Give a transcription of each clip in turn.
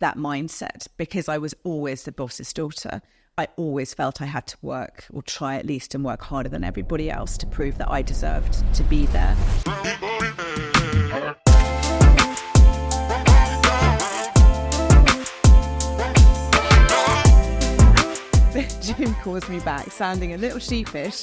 that mindset because I was always the boss's daughter. I always felt I had to work, or try at least, and work harder than everybody else to prove that I deserved to be there. June calls me back sounding a little sheepish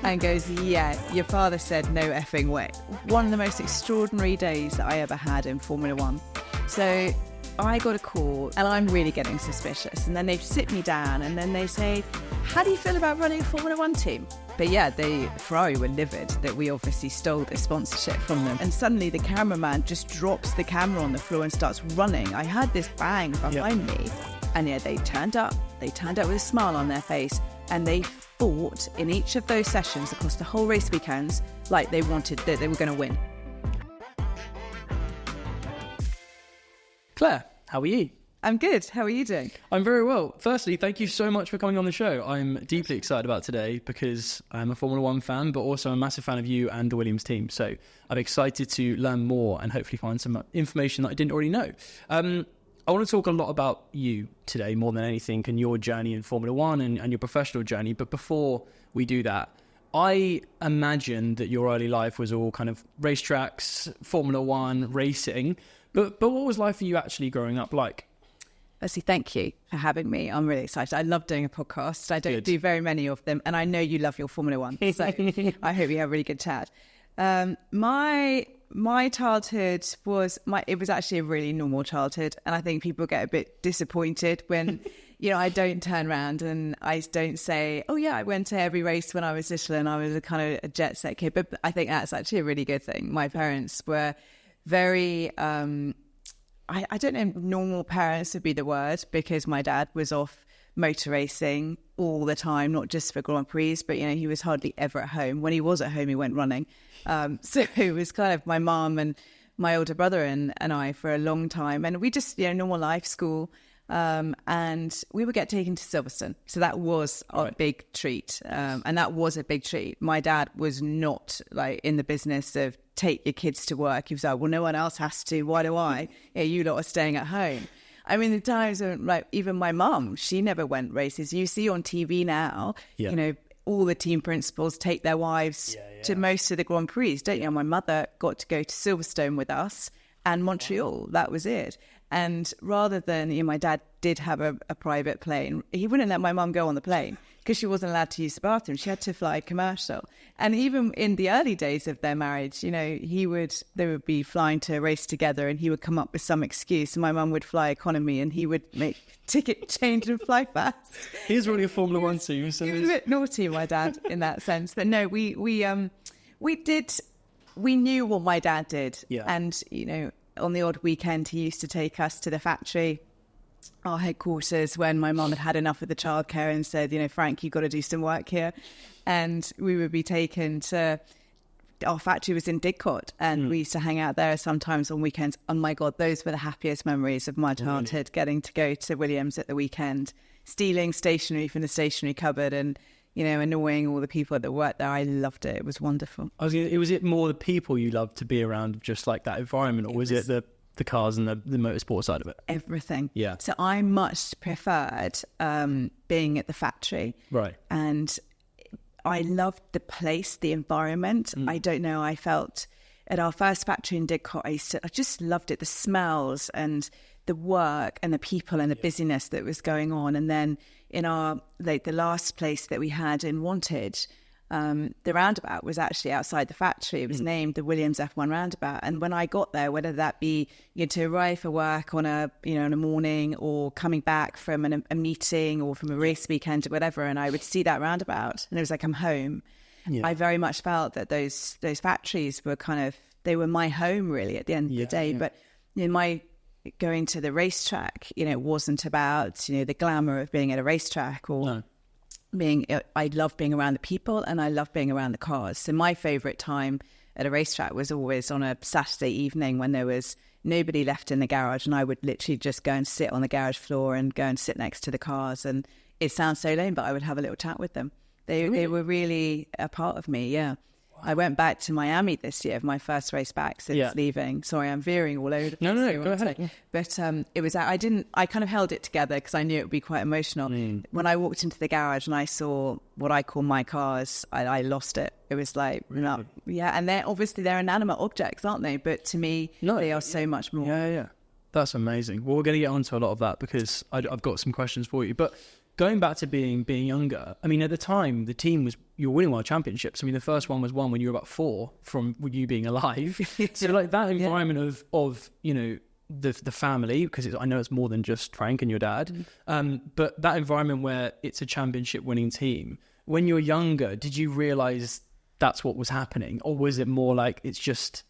and goes, yeah, your father said no effing way. One of the most extraordinary days that I ever had in Formula One. So I got a call and I'm really getting suspicious, and then they sit me down and then they say, how do you feel about running a Formula One team? But yeah, Ferrari were livid that we obviously stole the sponsorship from them. And suddenly the cameraman just drops the camera on the floor and starts running. I heard this bang behind me. And yeah, they turned up with a smile on their face, and they fought in each of those sessions across the whole race weekends like they wanted, that they were going to win. Claire, how are you? I'm good. How are you doing? I'm very well. Firstly, thank you so much for coming on the show. I'm deeply excited about today because I'm a Formula One fan, but also a massive fan of you and the Williams team. So I'm excited to learn more and hopefully find some information that I didn't already know. I want to talk a lot about you today more than anything, and your journey in Formula One and your professional journey. But before we do that, I imagine that your early life was all kind of racetracks, Formula One, racing. But what was life for you actually growing up like? Firstly, thank you for having me. I'm really excited. I love doing a podcast. I don't do very many of them, and I know you love your Formula One. So I hope we have a really good chat. My childhood was actually a really normal childhood, and I think people get a bit disappointed when I don't turn around and I don't say, oh yeah, I went to every race when I was little and I was a kind of a jet set kid. But I think that's actually a really good thing. My parents were very I don't know, normal parents would be the word, because my dad was off motor racing all the time, not just for Grand Prix, but he was hardly ever at home. When he was at home, he went running. So it was kind of my mum and my older brother and I for a long time, and we just normal life, school, and we would get taken to Silverstone. So that was our big treat, and that was a big treat. My dad was not like in the business of take your kids to work. He was like, well, no one else has to, why do I? Yeah, you lot are staying at home. I mean, the times when, like, even my mum, she never went races. You see on TV now, all the team principals take their wives to most of the Grand Prix, don't you? My mother got to go to Silverstone with us and Montreal. Wow. That was it. And rather than, my dad did have a private plane. He wouldn't let my mum go on the plane because she wasn't allowed to use the bathroom. She had to fly commercial. And even in the early days of their marriage, they would be flying to a race together, and he would come up with some excuse, and my mum would fly economy and he would make ticket change and fly fast. He's running a Formula One team. So he was a bit naughty, my dad, in that sense. But no, we knew what my dad did. Yeah. And, on the odd weekend, he used to take us to the factory, our headquarters, when my mum had had enough of the childcare and said, Frank, you've got to do some work here. And we would be taken to, our factory was in Didcot, and we used to hang out there sometimes on weekends. Oh my God, those were the happiest memories of my childhood, getting to go to Williams at the weekend, stealing stationery from the stationery cupboard and, annoying all the people that worked there. I loved it. It was wonderful. Was it more the people you loved to be around, just like that environment, or was it the cars and the motorsport side of it? Everything. Yeah. So I much preferred being at the factory. Right. And I loved the place, the environment. I don't know, I felt at our first factory in Didcot, I just loved it, the smells and the work and the people and the busyness that was going on. And then in our, the last place that we had in Wantage, the roundabout was actually outside the factory. It was named the Williams F1 roundabout. And when I got there, whether that be to arrive for work on a morning, or coming back from a meeting or from a race weekend or whatever, and I would see that roundabout and it was like, I'm home. Yeah. I very much felt that those factories were they were my home really at the end of the day. Yeah. But my going to the racetrack, it wasn't about, the glamour of being at a racetrack or I love being around the people and I love being around the cars. So my favorite time at a racetrack was always on a Saturday evening when there was nobody left in the garage, and I would literally just go and sit on the garage floor and go and sit next to the cars. And it sounds so lame, but I would have a little chat with them. They were really a part of me. Yeah. I went back to Miami this year for my first race back since leaving. Sorry, I'm veering all over. No, go ahead. But it was, I kind of held it together because I knew it would be quite emotional. When I walked into the garage and I saw what I call my cars, I lost it. It was like, no, and they're inanimate objects, aren't they? But to me, they are so much more. Yeah. That's amazing. Well, we're going to get onto a lot of that because I've got some questions for you. But going back to being younger, I mean, at the time, the team you were winning world championships. I mean, the first one was won when you were about 4 from you being alive. So like that environment of the family, because I know it's more than just Frank and your dad, but that environment where it's a championship winning team. When you're younger, did you realise that's what was happening? Or was it more like it's just...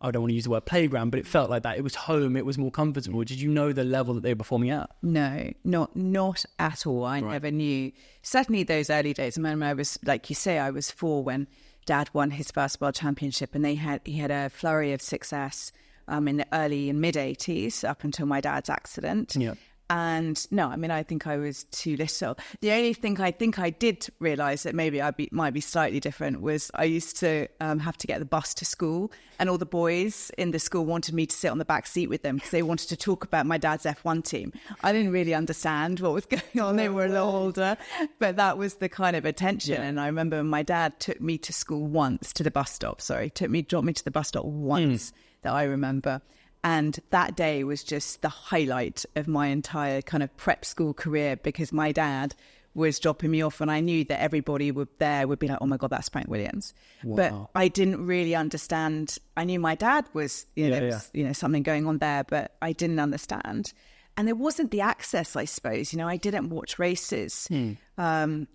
I don't want to use the word playground, but it felt like that. It was home. It was more comfortable. Did you know the level that they were performing at? No, not at all. I never knew. Certainly those early days. I remember I was, like you say, I was 4 when Dad won his first world championship, and he had a flurry of success in the early and mid 80s up until my dad's accident. Yeah. And no, I mean, I think I was too little. The only thing I think I did realise that maybe might be slightly different was I used to have to get the bus to school, and all the boys in the school wanted me to sit on the back seat with them because they wanted to talk about my dad's F1 team. I didn't really understand what was going on. They were a little older, but that was the kind of attention. Yeah. And I remember my dad took me to school once, to the bus stop, dropped me to the bus stop once that I remember. And that day was just the highlight of my entire kind of prep school career because my dad was dropping me off and I knew that everybody would be like, oh my God, that's Frank Williams. Wow. But I didn't really understand. I knew my dad was, there was something going on there, but I didn't understand. And there wasn't the access, I suppose. I didn't watch races. I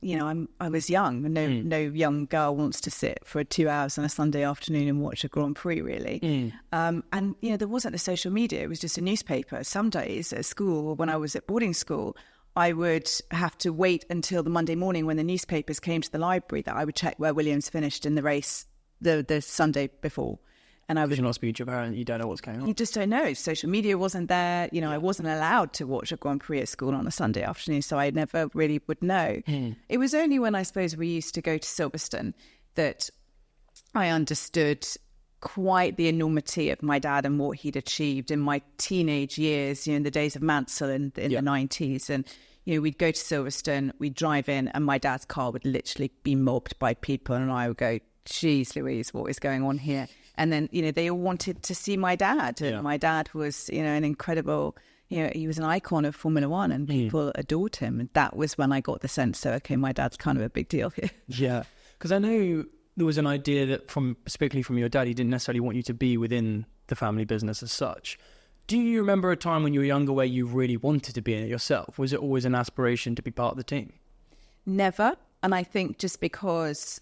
was young. No young girl wants to sit for 2 hours on a Sunday afternoon and watch a Grand Prix, really. And there wasn't a social media. It was just a newspaper. Some days at school, when I was at boarding school, I would have to wait until the Monday morning when the newspapers came to the library that I would check where Williams finished in the race the Sunday before. And because you're not speaking to your parent, you don't know what's going on. You just don't know. Social media wasn't there. I wasn't allowed to watch a Grand Prix at school on a Sunday afternoon, so I never really would know. It was only when I suppose we used to go to Silverstone that I understood quite the enormity of my dad and what he'd achieved in my teenage years, in the days of Mansell in the 90s. And, we'd go to Silverstone, we'd drive in, and my dad's car would literally be mobbed by people. And I would go, geez, Louise, what is going on here? And then, they all wanted to see my dad. And my dad was, an incredible, he was an icon of Formula One and people adored him. And that was when I got the sense that, okay, my dad's kind of a big deal here. Yeah. Because I know there was an idea that particularly from your dad, he didn't necessarily want you to be within the family business as such. Do you remember a time when you were younger where you really wanted to be in it yourself? Was it always an aspiration to be part of the team? Never. And I think just because...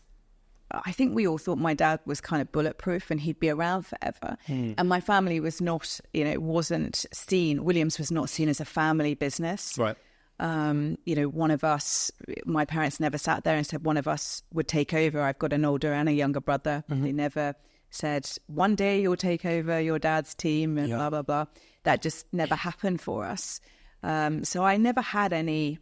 I think we all thought my dad was kind of bulletproof and he'd be around forever. And my family was not, it wasn't seen, Williams was not seen as a family business. Right. One of us, my parents never sat there and said one of us would take over. I've got an older and a younger brother. They never said, one day you'll take over your dad's team and blah, blah, blah. That just never happened for us. So I never had any,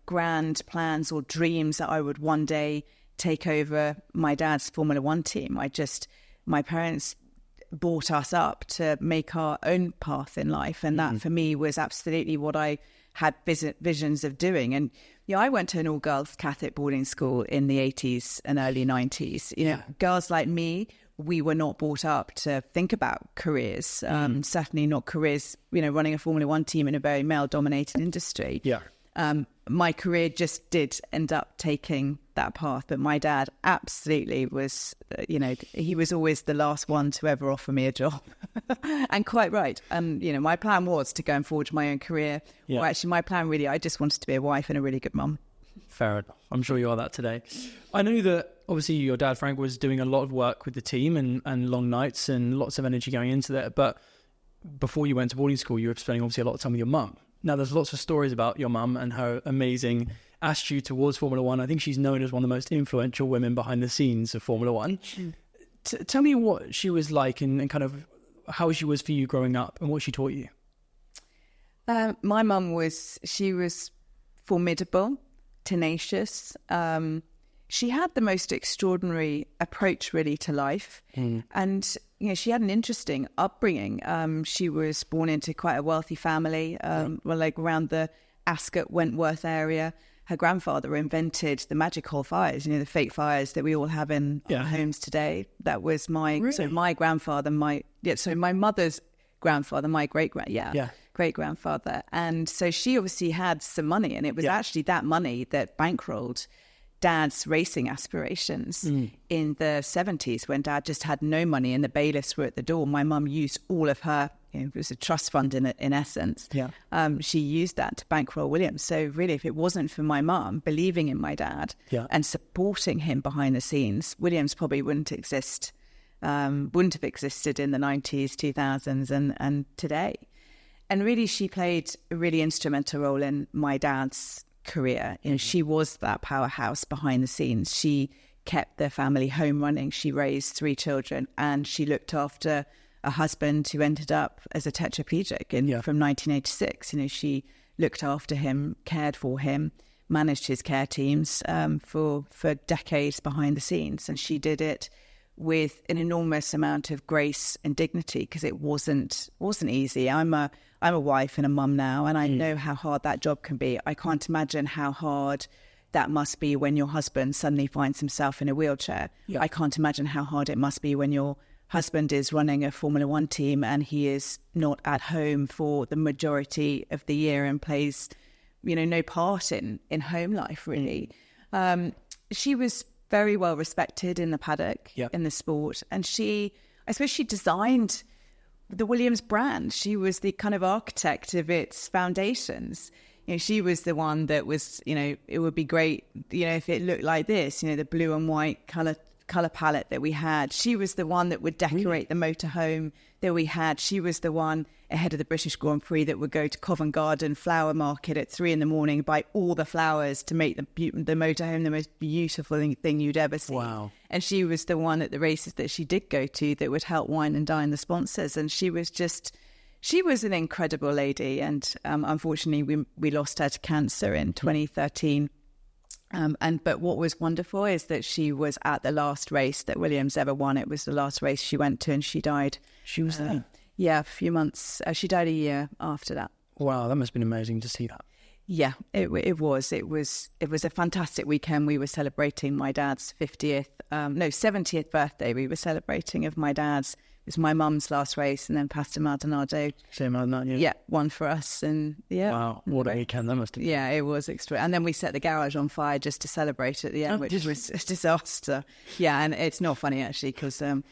grand plans or dreams that I would one day take over my dad's Formula One team. My parents brought us up to make our own path in life. And that for me was absolutely what I had visions of doing. And I went to an all-girls Catholic boarding school in the 80s and early 90s. Girls like me, we were not brought up to think about careers, certainly not careers, running a Formula One team in a very male-dominated industry. Yeah. My career just did end up taking that path. But my dad absolutely was, he was always the last one to ever offer me a job. And quite right. And, my plan was to go and forge my own career. Yeah. Well, actually, my plan really, I just wanted to be a wife and a really good mum. Fair enough. I'm sure you are that today. I know that obviously your dad, Frank, was doing a lot of work with the team and long nights and lots of energy going into that. But before you went to boarding school, you were spending obviously a lot of time with your mum. Now, there's lots of stories about your mum and her amazing attitude towards Formula One. I think she's known as one of the most influential women behind the scenes of Formula One. Tell me what she was like and kind of how she was for you growing up and what she taught you. My mum she was formidable, tenacious. she had the most extraordinary approach really to life. And, you know, she had an interesting upbringing. She was born into quite a wealthy family, like around the Ascot, Wentworth area. Her grandfather invented the magic hall fires, you know, the fake fires that we all have in our homes today. That was my grandfather, my mother's grandfather, my great-grandfather. And so she obviously had some money, and it was actually that money that bankrolled Dad's racing aspirations in the 70s, when Dad just had no money and the bailiffs were at the door. My mum used all of her, you know, it was a trust fund in essence. She used that to bankroll Williams. So really, if it wasn't for my mum believing in my dad and supporting him behind the scenes, Williams probably wouldn't have existed in the 90s, 2000s and today. And really, she played a really instrumental role in my dad's career. You know, she was that powerhouse behind the scenes. She kept their family home running. She raised 3 children, and she looked after a husband who ended up as a tetraplegic from 1986. You know, she looked after him, cared for him, managed his care teams for decades behind the scenes, and she did it with an enormous amount of grace and dignity, because it wasn't easy. I'm a wife and a mum now, and I know how hard that job can be. I can't imagine how hard that must be when your husband suddenly finds himself in a wheelchair. I can't imagine how hard it must be when your husband is running a Formula One team and he is not at home for the majority of the year and plays, you know, no part in home life, really. She was very well respected in the paddock, in the sport. And I suppose she designed the Williams brand. She was the kind of architect of its foundations. You know, she was the one that was, you know, it would be great, you know, if it looked like this, you know, the blue and white color palette that we had. She was the one that would decorate the motorhome that we had. She was the one ahead of the British Grand Prix that would go to Covent Garden Flower Market at 3 a.m, buy all the flowers to make the motorhome the most beautiful thing you'd ever see. Wow. And she was the one at the races that she did go to that would help wine and dine the sponsors. And she was an incredible lady. And unfortunately, we lost her to cancer in 2013. But what was wonderful is that she was at the last race that Williams ever won. It was the last race she went to, and she died. She was there? Yeah, a few months. She died a year after that. Wow, that must have been amazing to see that. Yeah, it was. It was a fantastic weekend. We were celebrating my dad's 70th birthday. We were celebrating of my dad's. It was my mum's last race, and then Pastor Maldonado. Same Maldonado, yeah. Won for us, and Wow, what a weekend that must have been. Yeah, it was extra. And then we set the garage on fire just to celebrate at the end, which was a disaster. Yeah, and it's not funny actually, because a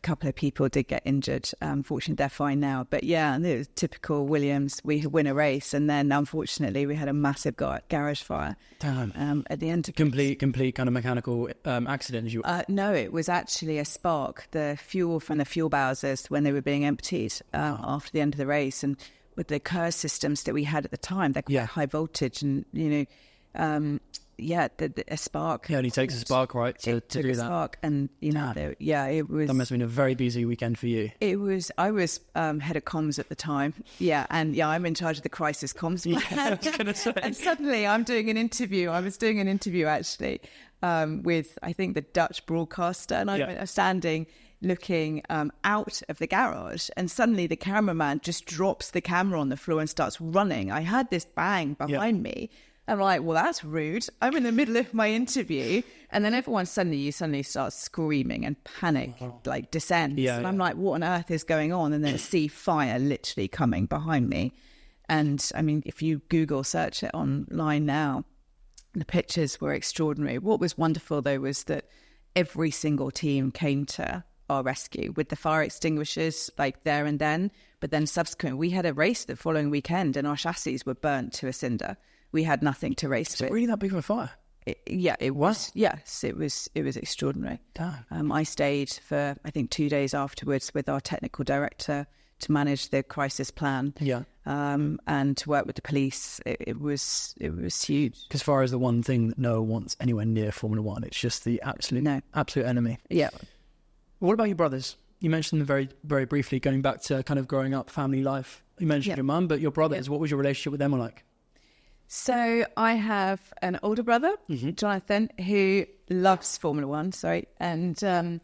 couple of people did get injured. Fortunately, they're fine now. But yeah, it was typical Williams. We win a race, and then unfortunately, we had a massive garage fire. Damn. At the end of complete kind of mechanical accident. No, it was actually a spark. The fuel from the fuel bowsers when they were being emptied after the end of the race, and with the Kerr systems that we had at the time, they're quite high voltage, and you know. A spark. Yeah, and he takes a spark, right, to do that. Spark, and you know, it was. That must have been a very busy weekend for you. It was. I was head of comms at the time. Yeah, and I'm in charge of the crisis comms. I was going to say. And suddenly, I'm doing an interview. I was doing an interview actually with I think the Dutch broadcaster, and I'm standing looking out of the garage, and suddenly the cameraman just drops the camera on the floor and starts running. I heard this bang behind me. I'm like, well, that's rude. I'm in the middle of my interview. And then everyone suddenly starts screaming and panic, like descends. And I'm like, what on earth is going on? And then I see fire literally coming behind me. And I mean, if you Google search it online now, the pictures were extraordinary. What was wonderful, though, was that every single team came to our rescue with the fire extinguishers, like there and then. But then subsequently, we had a race the following weekend and our chassis were burnt to a cinder. We had nothing to race with. Really that big of a fire? It was. Yes, it was extraordinary. Damn. I stayed for, I think, 2 days afterwards with our technical director to manage the crisis plan. Yeah. And to work with the police. It was huge. Because fire is the one thing that no one wants anywhere near Formula One. It's just the absolute enemy. Yeah. What about your brothers? You mentioned them very, very briefly, going back to kind of growing up, family life. You mentioned your mum, but your brothers, what was your relationship with them like? So I have an older brother, Jonathan, who loves Formula One, and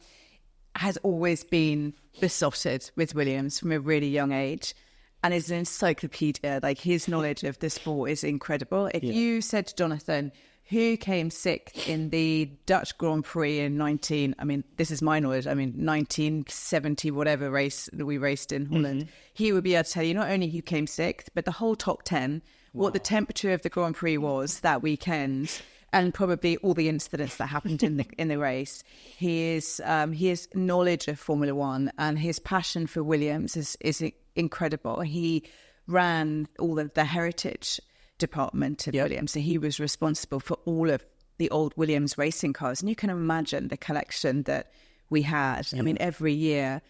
has always been besotted with Williams from a really young age and is an encyclopedia. Like, his knowledge of the sport is incredible. If you said to Jonathan, who came sixth in the Dutch Grand Prix in 1970, whatever race that we raced in Holland, he would be able to tell you not only who came sixth, but the whole top 10, what the temperature of the Grand Prix was that weekend, and probably all the incidents that happened in the race. His knowledge of Formula One and his passion for Williams is incredible. He ran all of the heritage department of Williams, so he was responsible for all of the old Williams racing cars, and you can imagine the collection that we had. I mean, every year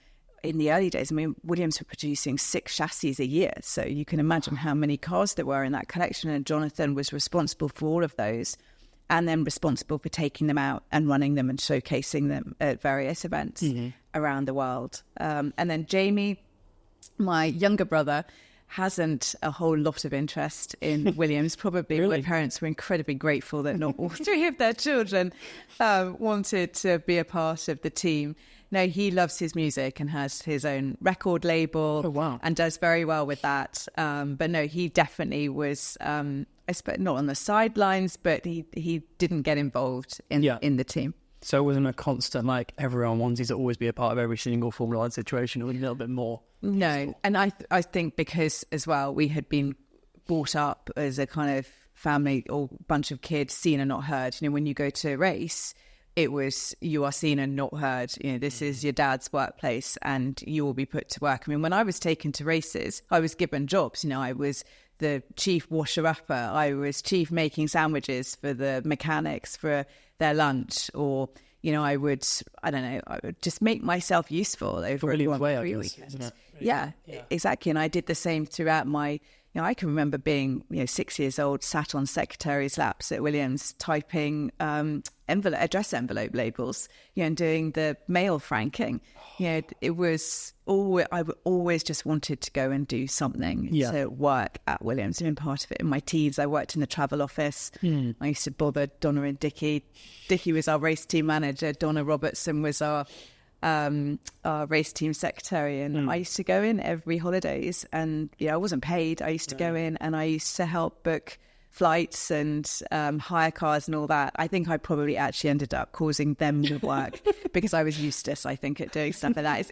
in the early days, Williams were producing 6 chassis a year, so you can imagine how many cars there were in that collection, and Jonathan was responsible for all of those, and then responsible for taking them out and running them and showcasing them at various events around the world. And then Jamie, my younger brother, hasn't a whole lot of interest in Williams. Probably my parents were incredibly grateful that not all 3 of their children wanted to be a part of the team. No, he loves his music and has his own record label and does very well with that. But no, he definitely was, I suppose, not on the sidelines, but he didn't get involved in the team. So it wasn't a constant, like, everyone wanted to always be a part of every single Formula One situation. It was a little bit more. No, and I think because as well, we had been brought up as a kind of family or bunch of kids, seen and not heard. You know, when you go to a race, it was, you are seen and not heard. You know, this is your dad's workplace and you will be put to work. I mean, when I was taken to races, I was given jobs. You know, I was the chief washer-upper. I was chief making sandwiches for the mechanics for their lunch, or, you know, I would just make myself useful over a weekend. Yeah, exactly. And I did the same throughout my, you know, I can remember being, 6 years old, sat on secretary's laps at Williams, typing address envelope labels, and doing the mail franking. It was I always just wanted to go and do something to work at Williams. I've been part of it in my teens. I worked in the travel office. I used to bother Donna and Dickie. Dickie was our race team manager. Donna Robertson was our race team secretary, and I used to go in every holidays, and I wasn't paid. I used to go in and I used to help book flights and hire cars and all that. I think I probably actually ended up causing them to work because I was useless, I think, at doing stuff like that. It's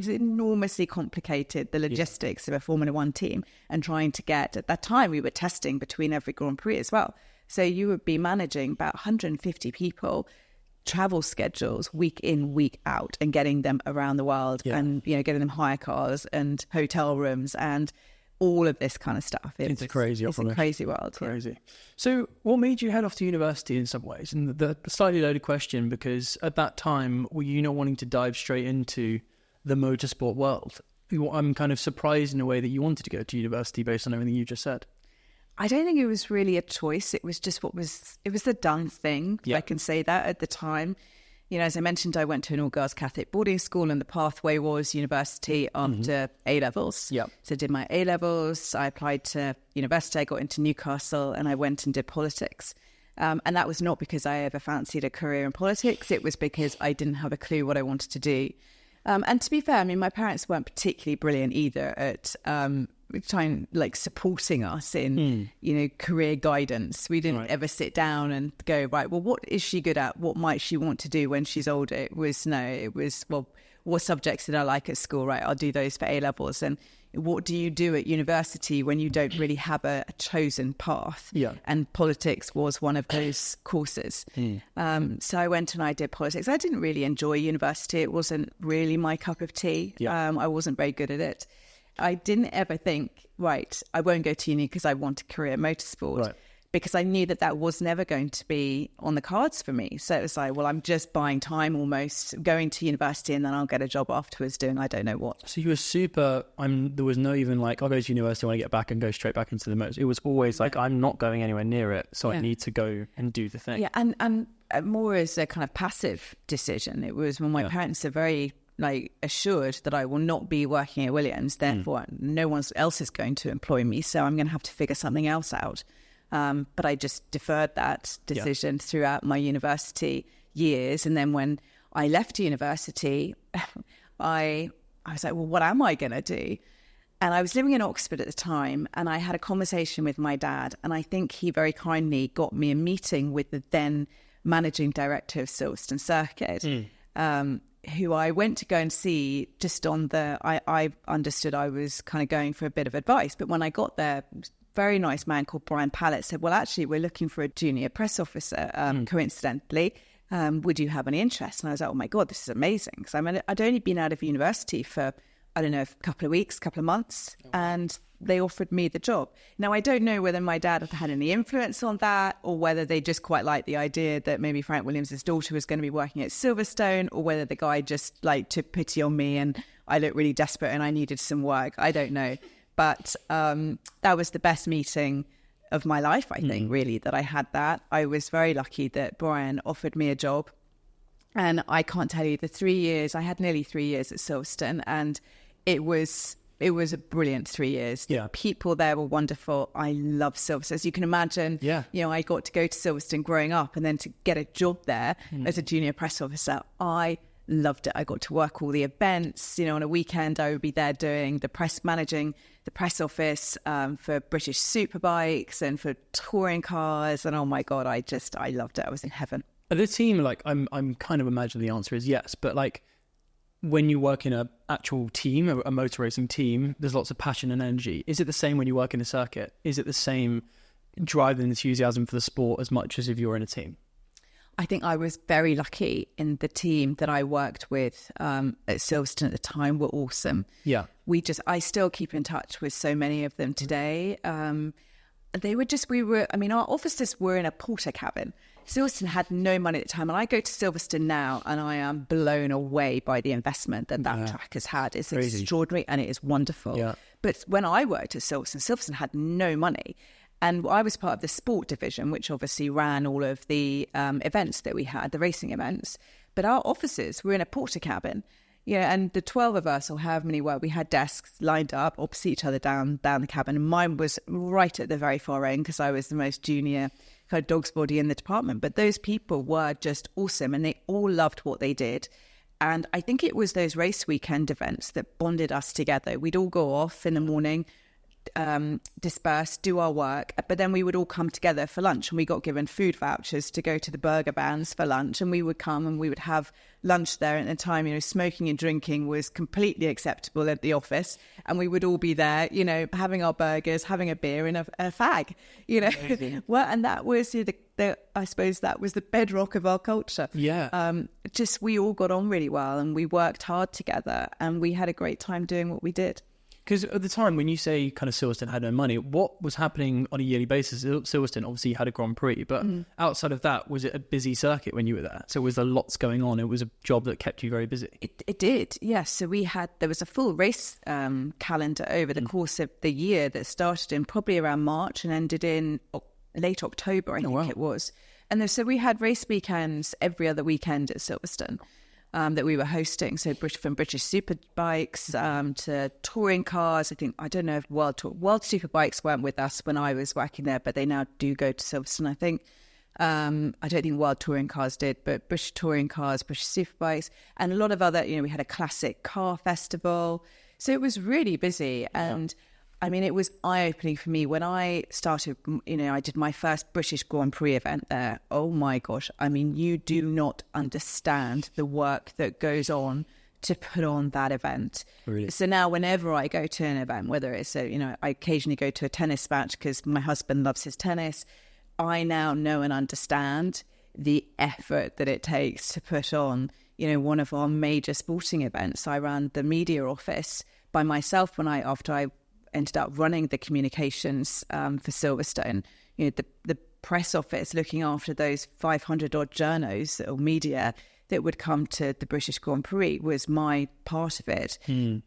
enormously complicated, the logistics of a Formula One team, and trying to get, at that time we were testing between every Grand Prix as well. So you would be managing about 150 people, travel schedules week in, week out, and getting them around the world, and getting them hire cars and hotel rooms and all of this kind of stuff. It's crazy. It's a crazy world. Crazy. Yeah. So what made you head off to university in some ways? And the slightly loaded question, because at that time, were you not wanting to dive straight into the motorsport world? I'm kind of surprised in a way that you wanted to go to university based on everything you just said. I don't think it was really a choice. It was just it was the done thing. I can say that at the time. As I mentioned, I went to an all-girls Catholic boarding school, and the pathway was university after A-levels. So I did my A-levels, I applied to university, I got into Newcastle, and I went and did politics. And that was not because I ever fancied a career in politics. It was because I didn't have a clue what I wanted to do. And to be fair, I mean, my parents weren't particularly brilliant either at supporting us in, career guidance. We didn't ever sit down and go, right, well, what is she good at? What might she want to do when she's older? It was, well, what subjects did I like at school? Right, I'll do those for A-levels. And what do you do at university when you don't really have a chosen path? And politics was one of those courses. So I went and I did politics. I didn't really enjoy university. It wasn't really my cup of tea. I wasn't very good at it. I didn't ever think, right, I won't go to uni because I want a career in motorsport. Because I knew that was never going to be on the cards for me. So it was like, well, I'm just buying time almost, going to university, and then I'll get a job afterwards doing I don't know what. So you were super, there was no even like, I'll go to university when I get back and go straight back into the motor. It was always like, I'm not going anywhere near it, so I need to go and do the thing. Yeah, and more as a kind of passive decision. It was when my parents are very like assured that I will not be working at Williams. Therefore, no one else is going to employ me. So I'm going to have to figure something else out. But I just deferred that decision throughout my university years. And then when I left university, I was like, well, what am I going to do? And I was living in Oxford at the time, and I had a conversation with my dad. And I think he very kindly got me a meeting with the then managing director of Silverstone Circuit, who I went to go and see just on I understood I was kind of going for a bit of advice. But when I got there, very nice man called Brian Pallett said, well, actually, we're looking for a junior press officer, coincidentally. Would you have any interest? And I was like, oh my God, this is amazing. Because I'd only been out of university for, I don't know, a couple of weeks, couple of months. And they offered me the job. Now, I don't know whether my dad had any influence on that, or whether they just quite liked the idea that maybe Frank Williams' daughter was going to be working at Silverstone, or whether the guy just like took pity on me and I looked really desperate and I needed some work. I don't know. But that was the best meeting of my life, I think, really, that I had that. I was very lucky that Brian offered me a job. And I can't tell you, I had nearly 3 years at Silverstone, and it was a brilliant 3 years. Yeah. People there were wonderful. I love Silverstone. As you can imagine, I got to go to Silverstone growing up, and then to get a job there as a junior press officer, I loved it. I got to work all the events. On a weekend, I would be there doing managing the press office for British Superbikes and for touring cars. And oh my God, I loved it. I was in heaven. The team, like, I'm kind of imagining the answer is yes, but like, when you work in an actual team, a motor racing team, there's lots of passion and energy. Is it the same when you work in a circuit? Is it the same drive and enthusiasm for the sport as much as if you're in a team? I think I was very lucky in the team that I worked with at Silverstone at the time were awesome. Yeah. I still keep in touch with so many of them today. Our offices were in a porter cabin. Silverstone had no money at the time, and I go to Silverstone now and I am blown away by the investment that track has had. It's crazy. Extraordinary, and it is wonderful. Yeah. But when I worked at Silverstone had no money. And I was part of the sport division, which obviously ran all of the events that we had, the racing events. But our offices were in a porter cabin, and the 12 of us, or however many were, we had desks lined up opposite each other down the cabin. And mine was right at the very far end because I was the most junior kind of dog's body in the department. But those people were just awesome, and they all loved what they did. And I think it was those race weekend events that bonded us together. We'd all go off in the morning, disperse, do our work, but then we would all come together for lunch, and we got given food vouchers to go to the burger vans for lunch, and we would come and we would have lunch there. At the time, smoking and drinking was completely acceptable at the office, and we would all be there, having our burgers, having a beer and a fag, Well, and that was I suppose that was the bedrock of our culture. Yeah. We all got on really well, and we worked hard together, and we had a great time doing what we did. Because at the time, when you say kind of Silverstone had no money, what was happening on a yearly basis? Silverstone obviously had a Grand Prix, but outside of that, was it a busy circuit when you were there? So was there lots going on? It was a job that kept you very busy. It did, yes. So there was a full race calendar over the course of the year that started in probably around March and ended in late October, I think it was. And so we had race weekends every other weekend at Silverstone. That we were hosting, so from British Superbikes to touring cars. I don't know if World Superbikes weren't with us when I was working there, but they now do go to Silverstone, I think. I don't think World Touring Cars did, but British Touring Cars, British Superbikes, and a lot of other, we had a classic car festival. So it was really busy. And it was eye-opening for me when I started, I did my first British Grand Prix event there. Oh my gosh. You do not understand the work that goes on to put on that event. Really? So now whenever I go to an event, whether it's, I occasionally go to a tennis match because my husband loves his tennis, I now know and understand the effort that it takes to put on, one of our major sporting events. I ran the media office by myself after I ended up running the communications for Silverstone. The press office looking after those 500 odd journos or media that would come to the British Grand Prix was my part of it.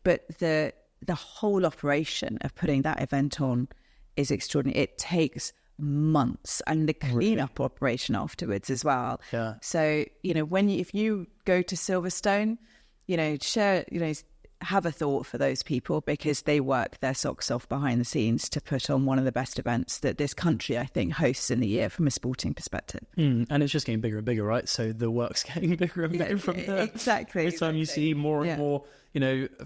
But the whole operation of putting that event on is extraordinary. It takes months, and the cleanup operation afterwards as well. Yeah. So if you go to Silverstone, share, have a thought for those people, because they work their socks off behind the scenes to put on one of the best events that this country, I think, hosts in the year from a sporting perspective. And it's just getting bigger and bigger, right? So the work's getting bigger and bigger from there. Exactly. Every time you see more and more,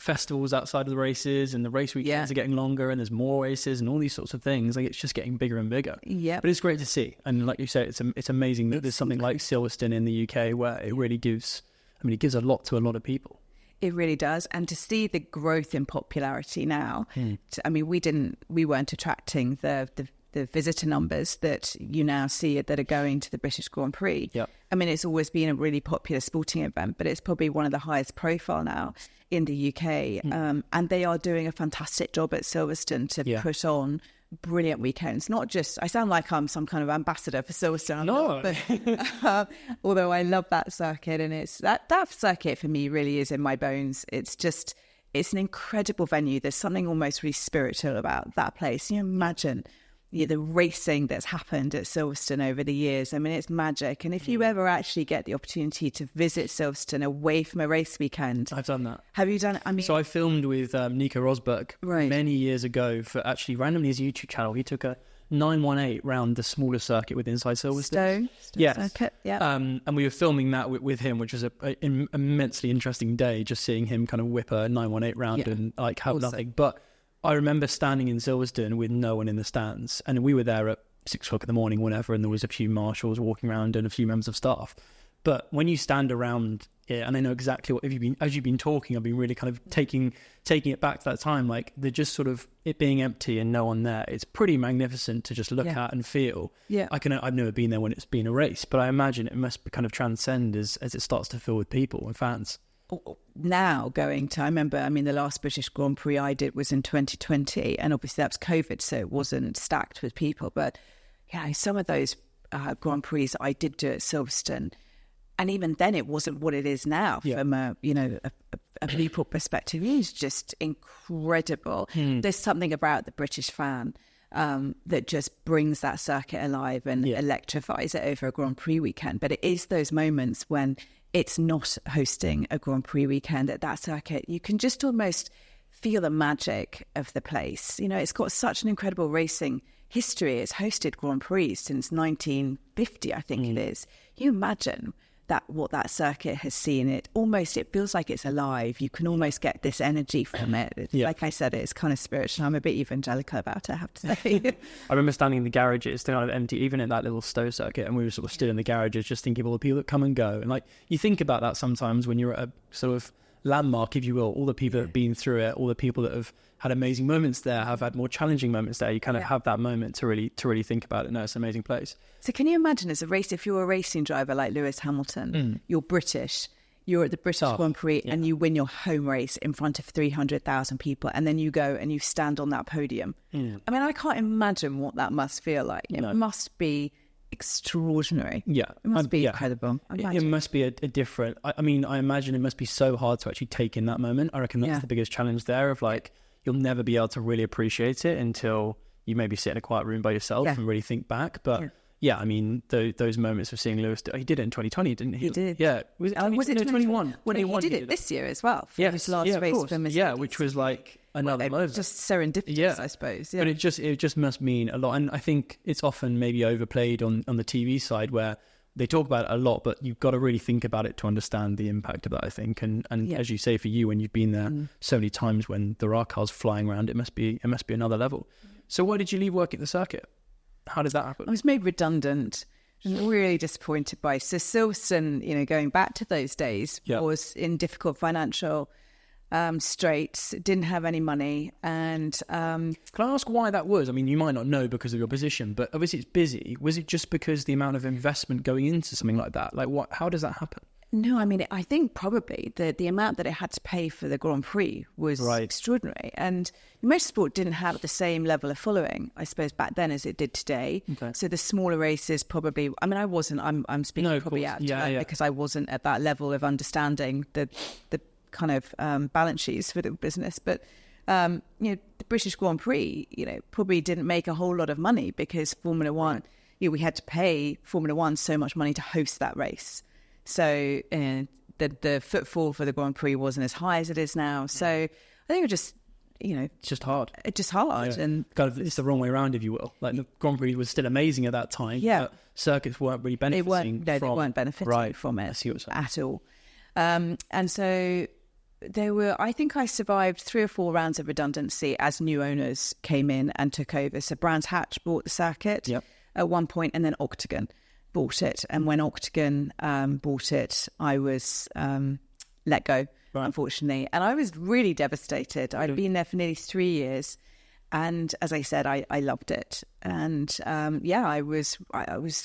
festivals outside of the races, and the race weekends are getting longer, and there's more races and all these sorts of things. Like, it's just getting bigger and bigger. Yeah. But it's great to see. And like you say, it's amazing that there's something like Silverstone in the UK where it really gives a lot to a lot of people. It really does. And to see the growth in popularity now, we weren't attracting the visitor numbers that you now see that are going to the British Grand Prix. Yep. It's always been a really popular sporting event, but it's probably one of the highest profile now in the UK. And they are doing a fantastic job at Silverstone to put on brilliant weekends. Not just, I sound like I'm some kind of ambassador for Silverstone. No. But, although I love that circuit, and it's that circuit for me really is in my bones. It's an incredible venue. There's something almost really spiritual about that place. You imagine the racing that's happened at Silverstone over the years. It's magic. And if you ever actually get the opportunity to visit Silverstone away from a race weekend... I've done that. Have you done it? So I filmed with Nico Rosberg many years ago for actually randomly his YouTube channel. He took a 918 round the smaller circuit with inside Silverstone. Stone circuit, yeah. And we were filming that with him, which was an immensely interesting day, just seeing him kind of whip a 918 round and have nothing. But I remember standing in Silverstone with no one in the stands, and we were there at 6 o'clock in the morning, whenever, and there was a few marshals walking around and a few members of staff. But when you stand around it, and I know exactly what, as you've been talking, I've been really kind of taking it back to that time, like they're just sort of it being empty and no one there. It's pretty magnificent to just look at and feel. Yeah, I've never been there when it's been a race, but I imagine it must kind of transcend as it starts to fill with people and fans. Now I remember, the last British Grand Prix I did was in 2020, and obviously that was COVID, so it wasn't stacked with people. But some of those Grand Prix I did do at Silverstone, and even then it wasn't what it is now from a people perspective. It was just incredible. There's something about the British fan that just brings that circuit alive and electrifies it over a Grand Prix weekend. But it is those moments when it's not hosting a Grand Prix weekend at that circuit. You can just almost feel the magic of the place. It's got such an incredible racing history. It's hosted Grand Prix since 1950, I think it is. You imagine what that circuit has seen. It feels like it's alive. You can almost get this energy from it. Like I said, it's kind of spiritual. I'm a bit evangelical about it, I have to say. I remember standing in the garages, they're kind of empty, even in that little Stowe circuit, and we were sort of stood in the garages just thinking of all the people that come and go. And you think about that sometimes when you're at a sort of landmark, if you will, all the people that have been through it, all the people that have had amazing moments there, have had more challenging moments there. You kind of have that moment to really think about it. No, it's an amazing place. So can you imagine if you're a racing driver like Lewis Hamilton, you're British, you're at the British Grand Prix and you win your home race in front of 300,000 people, and then you go and you stand on that podium. I can't imagine what that must feel like. It must be extraordinary. It must be incredible. It must be a different... I imagine it must be so hard to actually take in that moment. I reckon that's the biggest challenge there of you'll never be able to really appreciate it until you maybe sit in a quiet room by yourself and really think back. But those moments of seeing Lewis, he did it in 2020, didn't he? He did. Yeah. Was it 2021? Well, he did it this year as well. For his last race for Mercedes. Yeah, which was another moment. Just serendipitous, I suppose. Yeah. But it just must mean a lot. And I think it's often maybe overplayed on the TV side, where they talk about it a lot, but you've got to really think about it to understand the impact of that, I think. And as you say, for you, when you've been there so many times when there are cars flying around, it must be another level. So why did you leave work at the circuit? How did that happen? I was made redundant. I was really disappointed by it. So Silverstone, going back to those days, was in difficult financial straits, didn't have any money. And can I ask why that was? You might not know because of your position, but obviously it's busy. Was it just because the amount of investment going into something like that? How does that happen? No, I think probably the amount that it had to pay for the Grand Prix was extraordinary. And motorsport didn't have the same level of following, I suppose, back then as it did today. Okay. So the smaller races probably... I wasn't... I'm speaking probably out because I wasn't at that level of understanding the kind of balance sheets for the business. But, the British Grand Prix, probably didn't make a whole lot of money because Formula One... we had to pay Formula One so much money to host that race. So the footfall for the Grand Prix wasn't as high as it is now. So I think it was just, it's just hard. It's just hard. Yeah. And kind of, it's the wrong way around, if you will. Like the Grand Prix was still amazing at that time. Yeah. But circuits weren't really benefiting they weren't benefiting from it I see what you're saying. at all. And so I think I survived 3 or 4 rounds of redundancy as new owners came in and took over. So Brands Hatch bought the circuit at one point, and then Octagon bought it. And when Octagon bought it, I was let go, unfortunately. And I was really devastated. I'd been there for nearly 3 years. And as I said, I loved it. And I was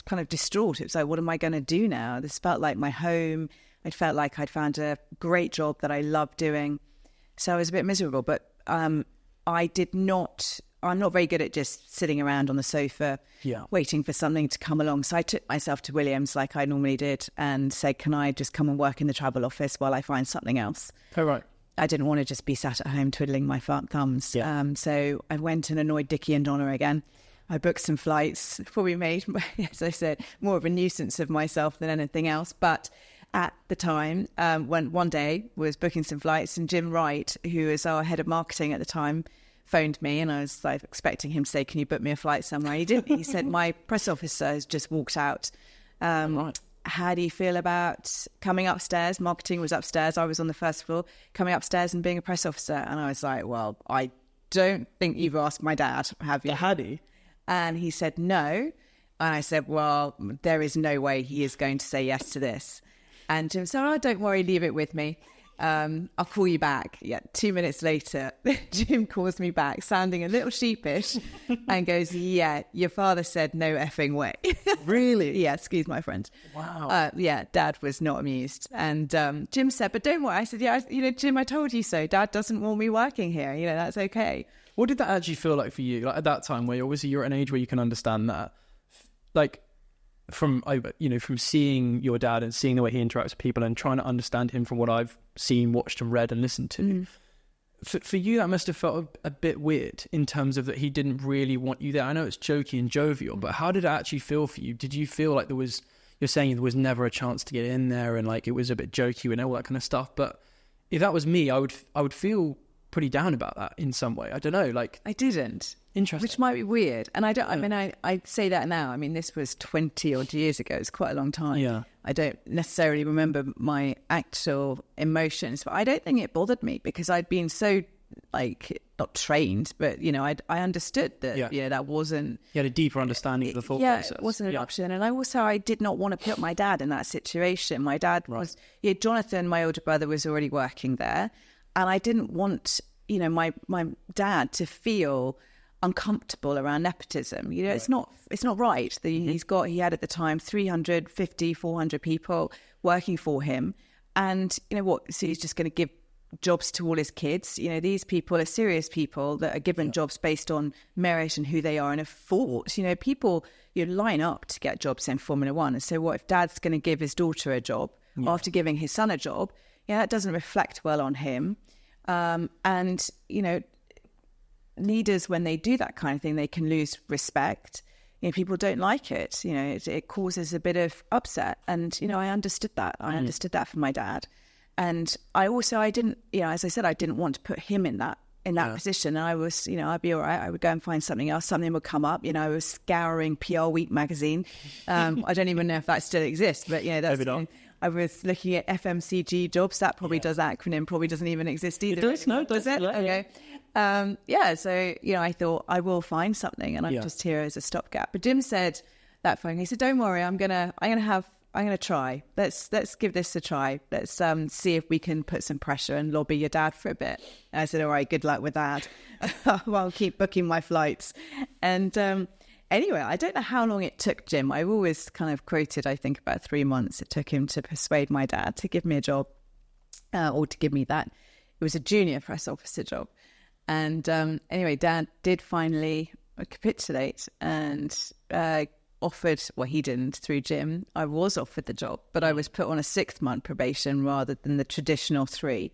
kind of distraught. It was like, what am I going to do now? This felt like my home. It felt like I'd found a great job that I loved doing. So I was a bit miserable. But I'm not very good at just sitting around on the sofa waiting for something to come along. So I took myself to Williams like I normally did and said, can I just come and work in the travel office while I find something else? Oh, right. I didn't want to just be sat at home twiddling my thumbs. Yeah. So I went and annoyed Dickie and Donna again. I booked some flights, probably made, as I said, more of a nuisance of myself than anything else. But at the time, when one day was booking some flights, and Jim Wright, who was our head of marketing at the time, phoned me, and I was like expecting him to say, can you book me a flight somewhere? He didn't. He said, my press officer has just walked out. Right. How do you feel about coming upstairs? Marketing was upstairs. I was on the first floor, coming upstairs and being a press officer. And I was like, well, I don't think you've asked my dad, have you? Had he? And he said, no. And I said, well, there is no way he is going to say yes to this. And Jim said, oh, don't worry, leave it with me. I'll call you back. 2 minutes later, Jim calls me back, sounding a little sheepish, and goes, yeah, your father said no effing way. Really? Yeah, excuse my French. Wow. Dad was not amused. And Jim said, but don't worry. I said, Jim, I told you so. Dad doesn't want me working here. That's okay. What did that actually feel like for you? Like at that time, where obviously you're at an age where you can understand that, like from seeing your dad and seeing the way he interacts with people and trying to understand him from what I've seen, watched and read and listened to. For you, that must have felt a bit weird in terms of that he didn't really want you there. I know it's jokey and jovial, but how did it actually feel for you? Did you feel like you're saying there was never a chance to get in there and like it was a bit jokey and all that kind of stuff? But if that was me, I would feel pretty down about that in some way. I don't know, like I didn't. Interesting. Which might be weird. And I say that now. I mean, this was 20 odd years ago. It's quite a long time. Yeah. I don't necessarily remember my actual emotions, but I don't think it bothered me because I'd been so, like, not trained, but, I understood that, that wasn't... You had a deeper understanding of the thought process. Yeah, it wasn't an option. And I did not want to put my dad in that situation. My dad was... Jonathan, my older brother, was already working there. And I didn't want, my dad to feel uncomfortable around nepotism. It's not right. He had at the time 350, 400 people working for him. And so he's just going to give jobs to all his kids. These people are serious people that are given jobs based on merit and who they are and a thought. People line up to get jobs in Formula One. And so what if dad's going to give his daughter a job after giving his son a job? That doesn't reflect well on him. Leaders, when they do that kind of thing, they can lose respect. People don't like it. It causes a bit of upset. And, I understood that. I understood that from my dad. And I didn't, as I said, I didn't want to put him in that position. And I was, I'd be all right. I would go and find something else. Something would come up. I was scouring PR Week magazine. I don't even know if that still exists, but, that's... I was looking at FMCG jobs. That probably does acronym, probably doesn't even exist either. It does, no, does it? Okay. So, I thought I will find something and I'm just here as a stopgap. But Jim said that phone, he said, don't worry, I'm going to try. Let's give this a try. Let's see if we can put some pressure and lobby your dad for a bit. And I said, all right, good luck with that. I'll keep booking my flights. And, anyway, I don't know how long it took Jim. I've always kind of quoted, I think, about 3 months it took him to persuade my dad to give me a job or to give me that. It was a junior press officer job. And anyway, Dad did finally capitulate and offered, well, he didn't through Jim. I was offered the job, but I was put on a 6-month probation rather than the traditional 3.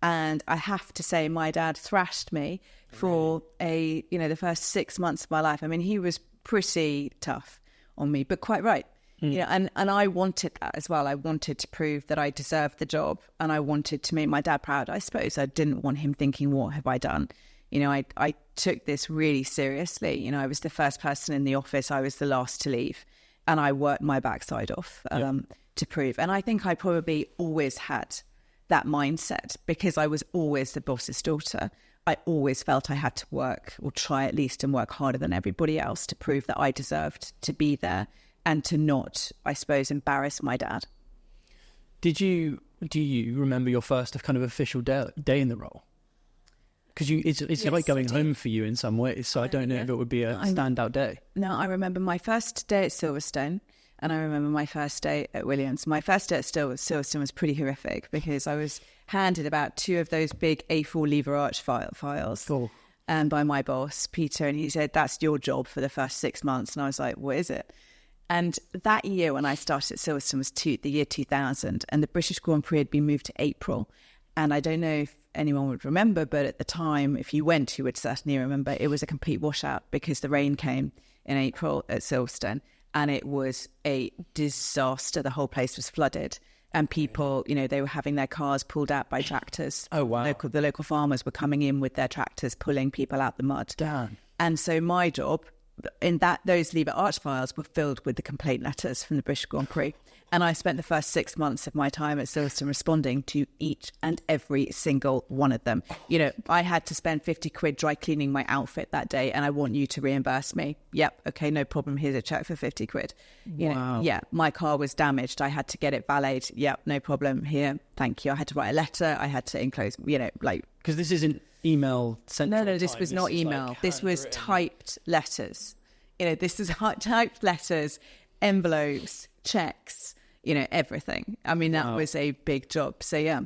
And I have to say, my dad thrashed me for the first 6 months of my life. I mean, he was pretty tough on me, but quite right. You know, and I wanted that as well. I wanted to prove that I deserved the job, and I wanted to make my dad proud. I suppose I didn't want him thinking, what have I done? You know, I took this really seriously. You know, I was the first person in the office. I was the last to leave, and I worked my backside off to prove. And I think I probably always had that mindset because I was always the boss's daughter. I always felt I had to work, or try at least, and work harder than everybody else to prove that I deserved to be there and to not, I suppose, embarrass my dad. Do you remember your first kind of official day in the role? Because it's yes, like going home for you in some ways, so I don't know if it would be a standout day. No, I remember my first day at Silverstone, and I remember my first day at Williams. My first day at Silverstone was pretty horrific because I was handed about 2 of those big A4 lever arch files by my boss, Peter, and he said, that's your job for the first 6 months. And I was like, what is it? And that year when I started at Silverstone was the year 2000, and the British Grand Prix had been moved to April. And I don't know if anyone would remember, but at the time, if you went, you would certainly remember, it was a complete washout because the rain came in April at Silverstone, and it was a disaster. The whole place was flooded, and people, you know, they were having their cars pulled out by tractors. Oh, wow. The local farmers were coming in with their tractors, pulling people out the mud. Damn. And so my job in those lever arch files were filled with the complaint letters from the British Grand Prix. And I spent the first 6 months of my time at Silverstone responding to each and every single one of them. You know, I had to spend 50 quid dry cleaning my outfit that day, and I want you to reimburse me. Yep, okay, no problem. Here's a check for 50 quid. You know, yeah, my car was damaged. I had to get it valeted. Yep, no problem. Here, thank you. I had to write a letter. I had to enclose, you know, like... Because this isn't email sent. No, this was not email. Like this was typed letters. You know, this is typed letters, envelopes, checks, you know, everything. I mean, that was a big job. So yeah,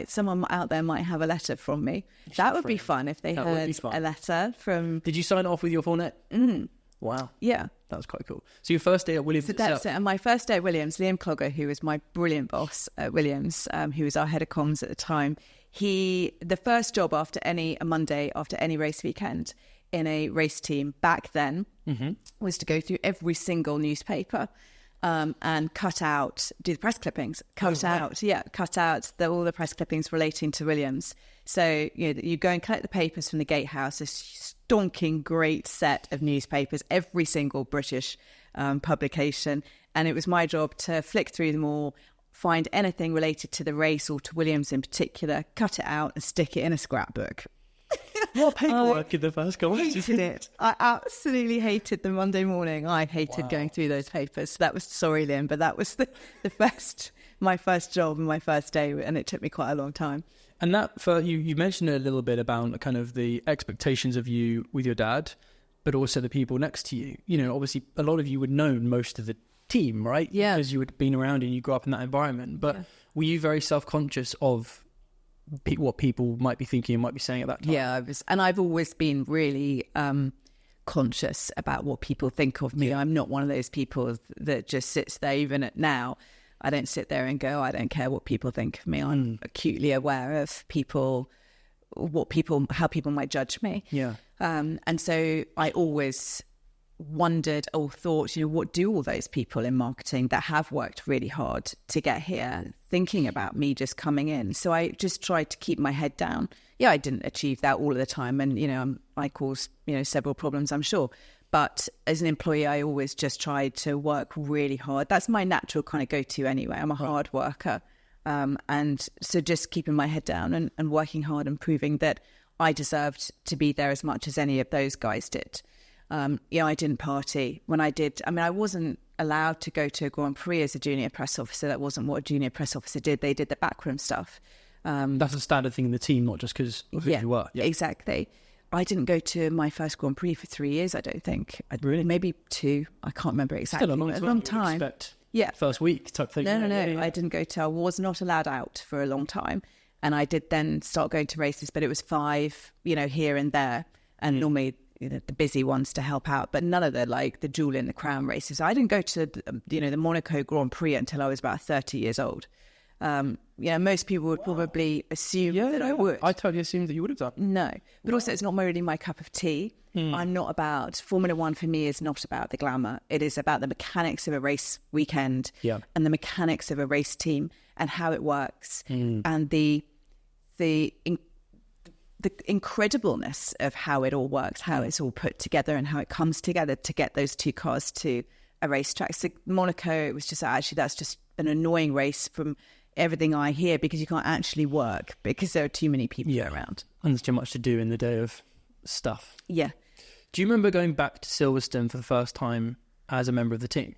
someone out there might have a letter from me. That would be fun if they heard a letter from... Did you sign it off with your full name? Wow. Yeah. That was quite cool. So your first day at Williams itself. That's it. And my first day at Williams, Liam Clogger, who was my brilliant boss at Williams, who was our head of comms at the time, the first job after a Monday, after any race weekend in a race team back then was to go through every single newspaper and do the press clippings, cut out all the press clippings relating to Williams. So, you know, you go and collect the papers from the gatehouse, a stonking great set of newspapers, every single British publication. And it was my job to flick through them all, find anything related to the race or to Williams in particular, cut it out and stick it in a scrapbook. What paperwork in the first comment? I hated it. I absolutely hated the Monday morning. I hated going through those papers. That was, sorry, Liam, but that was my first job and my first day, and it took me quite a long time. And that, you mentioned a little bit about kind of the expectations of you with your dad, but also the people next to you. You know, obviously, a lot of you would know most of the team, right? Yeah. Because you had been around and you grew up in that environment. But were you very self-conscious of what people might be thinking and might be saying at that time? Yeah, I was, and I've always been really conscious about what people think of me. I'm not one of those people that just sits there. Even now, I don't sit there and go, I don't care what people think of me. I'm acutely aware of how people might judge me. Yeah. And so I always wondered or thought, you know, what do all those people in marketing that have worked really hard to get here thinking about me just coming in? So I just tried to keep my head down. Yeah, I didn't achieve that all of the time, and you know, I caused, you know, several problems, I'm sure. But as an employee, I always just tried to work really hard. That's my natural kind of go-to anyway. I'm a hard worker, and so just keeping my head down and working hard and proving that I deserved to be there as much as any of those guys did. Yeah, I didn't party when I did. I mean, I wasn't allowed to go to a Grand Prix as a junior press officer. That wasn't what a junior press officer did. They did the backroom stuff. That's a standard thing in the team, not just because of who you were. Yeah, exactly. I didn't go to my first Grand Prix for 3 years, I don't think. Really? Maybe 2. I can't remember exactly. Still a long time. Yeah. First week type thing. No. Yeah. I didn't go to, I was not allowed out for a long time. And I did then start going to races, but it was 5, you know, here and there. And normally, you know, the busy ones to help out, but none of the jewel in the crown races. I didn't go to the Monaco Grand Prix until I was about 30 years old. Most people would probably assume that I would. I totally assumed that you would have done. No, but also it's not really my cup of tea. I'm not about Formula One. For me, is not about the glamour. It is about the mechanics of a race weekend and the mechanics of a race team and how it works and the incredibleness of how it all works, how it's all put together and how it comes together to get those two cars to a racetrack. So Monaco, it was just actually, that's just an annoying race from everything I hear, because you can't actually work because there are too many people around. And there's too much to do in the day of stuff. Yeah. Do you remember going back to Silverstone for the first time as a member of the team?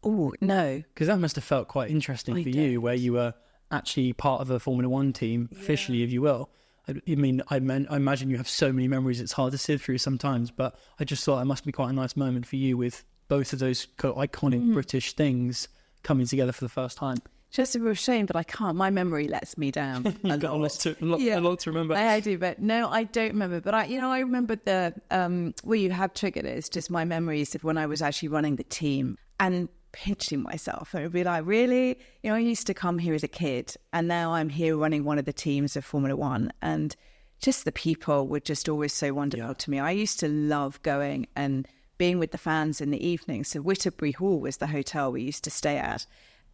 Oh, no. Because that must have felt quite interesting for you, where you were actually part of a Formula One team, officially, if you will. I imagine you have so many memories, it's hard to sift through sometimes, but I just thought it must be quite a nice moment for you with both of those iconic British things coming together for the first time. Just a real shame, but I can't. My memory lets me down. A lot to remember. I do, but no, I don't remember. But I remember the where you have triggered it. It's just my memories of when I was actually running the team and pinching myself. I would be like, really? I used to come here as a kid, and now I'm here running one of the teams of Formula One, and just the people were just always so wonderful to me. I used to love going and being with the fans in the evening. So Whitterbury Hall was the hotel we used to stay at,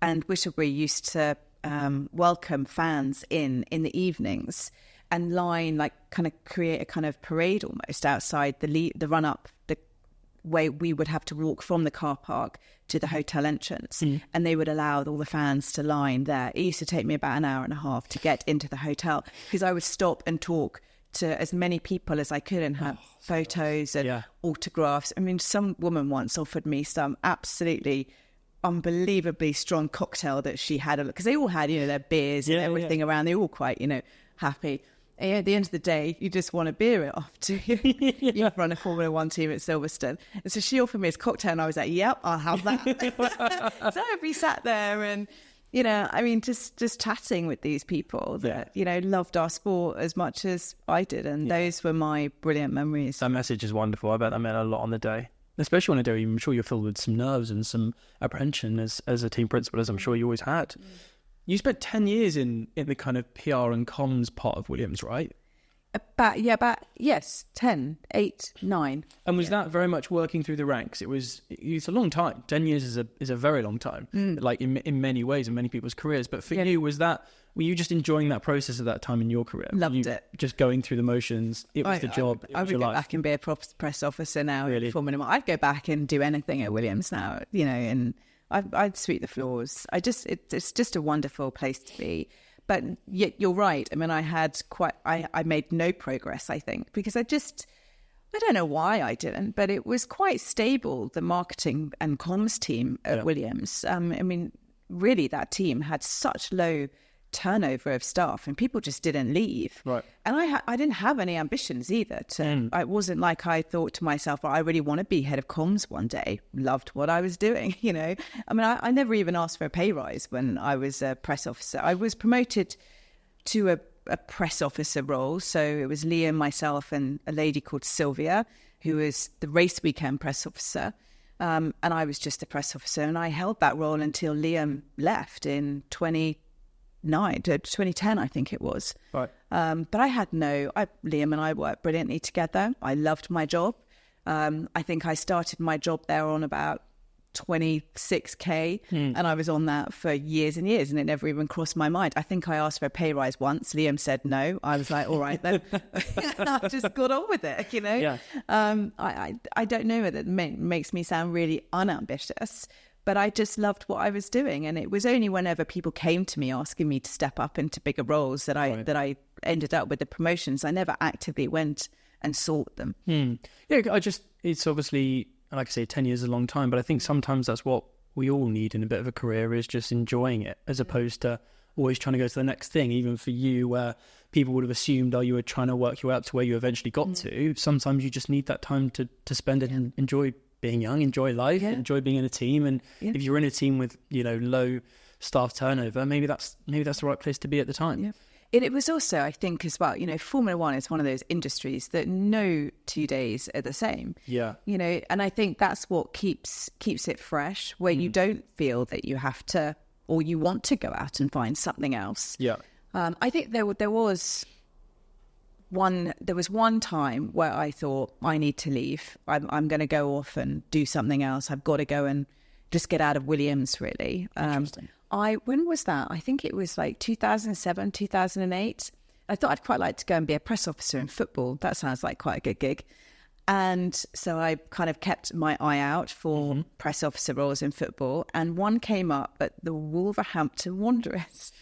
and Whitterbury used to welcome fans in the evenings and create a kind of parade almost outside the run up, the way we would have to walk from the car park to the hotel entrance, and they would allow all the fans to line there. It used to take me about an hour and a half to get into the hotel, because I would stop and talk to as many people as I could and have photos and autographs. I mean, some woman once offered me some absolutely unbelievably strong cocktail that she had, because they all had, their beers and everything around. They were all quite, happy. And at the end of the day, you just want a beer after you run a Formula One team at Silverstone. And so she offered me this cocktail, and I was like, yep, I'll have that. So we sat there and, just chatting with these people that, loved our sport as much as I did. And those were my brilliant memories. That message is wonderful. I bet that meant a lot on the day. Especially on a day, I'm sure you're filled with some nerves and some apprehension as a team principal, as I'm sure you always had. You spent 10 years in the kind of PR and comms part of Williams, right? About 10, 8, 9. And was that very much working through the ranks? It's a long time. 10 years is a very long time, like in many ways, in many people's careers. But for you, were you just enjoying that process at that time in your career? Loved it. Just going through the motions. It was the job. I would go back and be a press officer now. Really? Formula One. I'd go back and do anything at Williams now, and I'd sweep the floors. It's just a wonderful place to be. But you're right. I mean, I made no progress, I think, because I don't know why I didn't, but it was quite stable, the marketing and comms team at Williams. Really, that team had such low turnover of staff, and people just didn't leave. Right. And I didn't have any ambitions either. It wasn't like I thought to myself, I really want to be head of comms one day. Loved what I was doing, I never even asked for a pay rise when I was a press officer. I was promoted to a press officer role. So it was Liam, myself, and a lady called Sylvia, who was the race weekend press officer. And I was just a press officer, and I held that role until Liam left in 2010, I think it was. Right. But I had Liam and I worked brilliantly together. I loved my job. I think I started my job there on about 26k, and I was on that for years and years, and it never even crossed my mind. I think I asked for a pay rise once. Liam said no. I was like, all right then. I just got on with it, Yeah. I don't know whether it makes me sound really unambitious, but I just loved what I was doing. And it was only whenever people came to me asking me to step up into bigger roles that I ended up with the promotions. I never actively went and sought them. Yeah, it's obviously, like I say, 10 years is a long time, but I think sometimes that's what we all need in a bit of a career, is just enjoying it, as opposed to always trying to go to the next thing. Even for you, where people would have assumed, you were trying to work your way up to where you eventually got to. Sometimes you just need that time to spend it and enjoy being young, enjoy life, enjoy being in a team. And if you're in a team with, low staff turnover, maybe that's the right place to be at the time. Yeah. It was also, I think, as well, Formula One is one of those industries that no 2 days are the same. Yeah. And I think that's what keeps it fresh, where you don't feel that you have to, or you want to go out and find something else. Yeah. I think there was there was one time where I thought, I need to leave. I'm going to go off and do something else. I've got to go and just get out of Williams, really. Interesting. When was that? I think it was like 2007, 2008. I thought I'd quite like to go and be a press officer in football. That sounds like quite a good gig. And so I kind of kept my eye out for press officer roles in football. And one came up at the Wolverhampton Wanderers.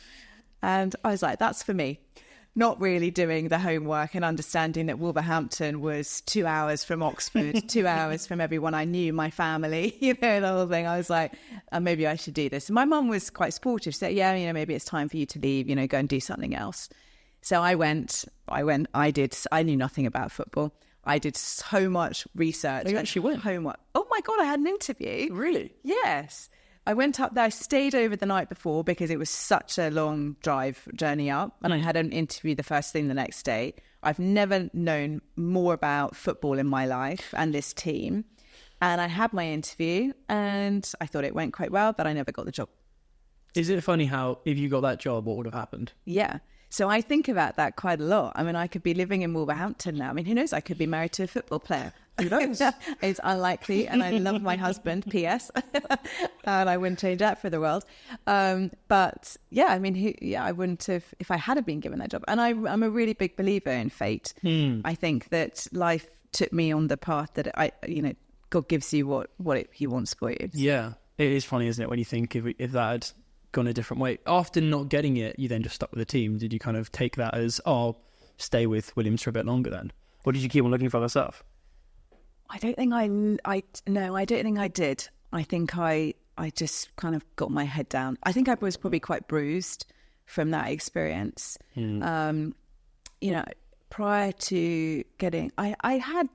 And I was like, that's for me. Not really doing the homework and understanding that Wolverhampton was 2 hours from Oxford, 2 hours from everyone I knew, my family, the whole thing. I was like, maybe I should do this. And my mum was quite supportive. She said, yeah, maybe it's time for you to leave, go and do something else. So I knew nothing about football. I did so much research. You actually went? Homework. Oh my God, I had an interview. Really? Yes. I went up there, I stayed over the night before because it was such a long journey up, and I had an interview the first thing the next day. I've never known more about football in my life and this team. And I had my interview and I thought it went quite well, but I never got the job. Is it funny how if you got that job, what would have happened? Yeah. So I think about that quite a lot. I mean, I could be living in Wolverhampton now. I mean, who knows? I could be married to a football player. Who knows? It's unlikely. And I love my husband, P.S. And I wouldn't change that for the world. But yeah, I mean, I wouldn't have, if I had been given that job. And I'm a really big believer in fate. I think that life took me on the path that God gives you what He wants for you. Yeah. It is funny, isn't it, when you think if that had gone a different way. After not getting it, you then just stuck with the team. Did you kind of take that as, I'll stay with Williams for a bit longer then? Or did you keep on looking for other stuff? I don't think I don't think I did. I think I just kind of got my head down. I think I was probably quite bruised from that experience. Prior to getting, I had